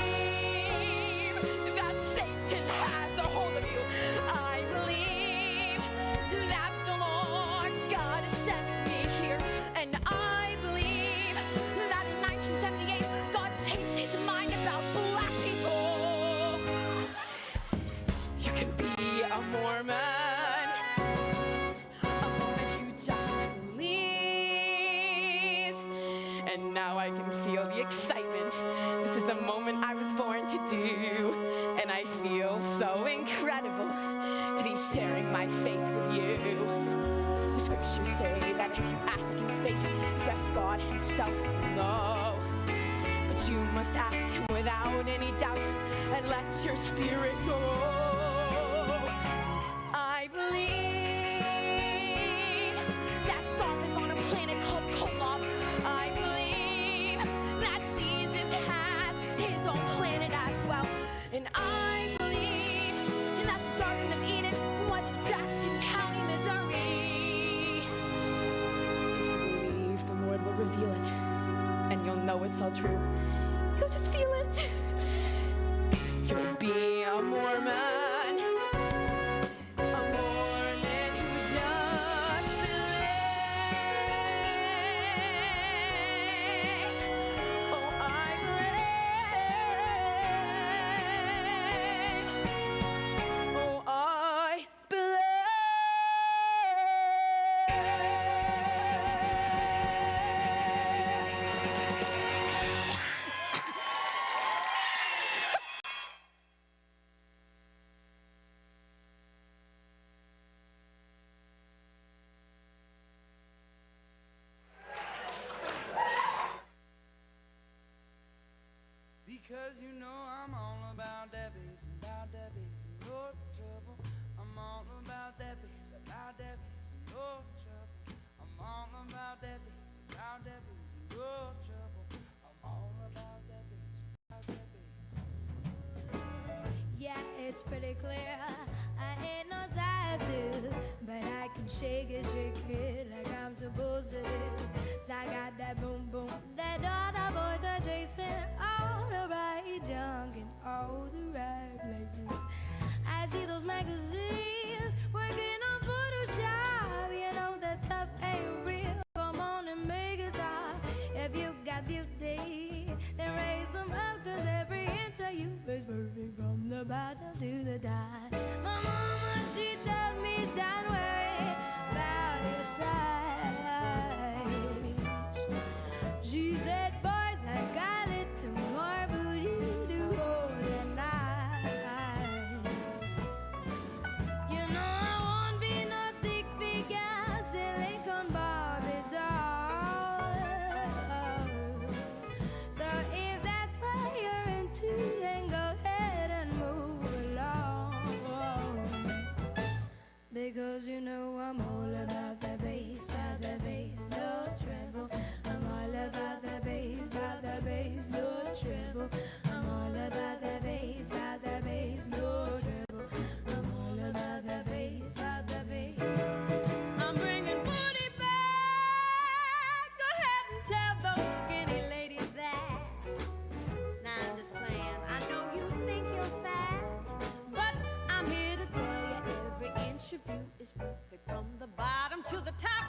Speaker 6: that Satan has a hold of you. I believe that the Lord God has sent me here. And I believe that in 1978, God changed His mind about black people. You can be a Mormon who just believes. And now I can feel the excitement. This is the moment I was born to do. And I feel so incredible to be sharing my faith with you. The scriptures say that if you ask in faith, yes, God Himself will know. But you must ask Him without any doubt and let your spirit go. I believe that God is on a planet called Kolob. I believe that Jesus has His own planet as well. And I believe that the Garden of Eden was Jackson County, Missouri. If you believe, the Lord will reveal it, and you'll know it's all true. You'll just feel it. You'll be a Mormon. A Mormon who just believes. Oh, I believe. Oh, I believe.
Speaker 4: Because you know I'm all about that bass, about that bass, no trouble. I'm all about that bass, about that bass, no trouble. I'm all about that bass, about that bass, no trouble. I'm all about that bass, about that bass.
Speaker 14: Yeah, it's pretty clear. I ain't no size two, but I can shake it like I'm supposed to do. 'Cause I got that boom boom that all the boys are chasing, all the right junk in all the right places. I see those magazines working on Photoshop. You know that stuff ain't real. Come on and make it stop. If you got beauty, then raise them up, 'cause every inch of you is perfect from the bottom to the top. My mama, she tells me don't worry about your size. She said boys like a little more booty to hold at night.
Speaker 1: your view is perfect from the bottom to the top.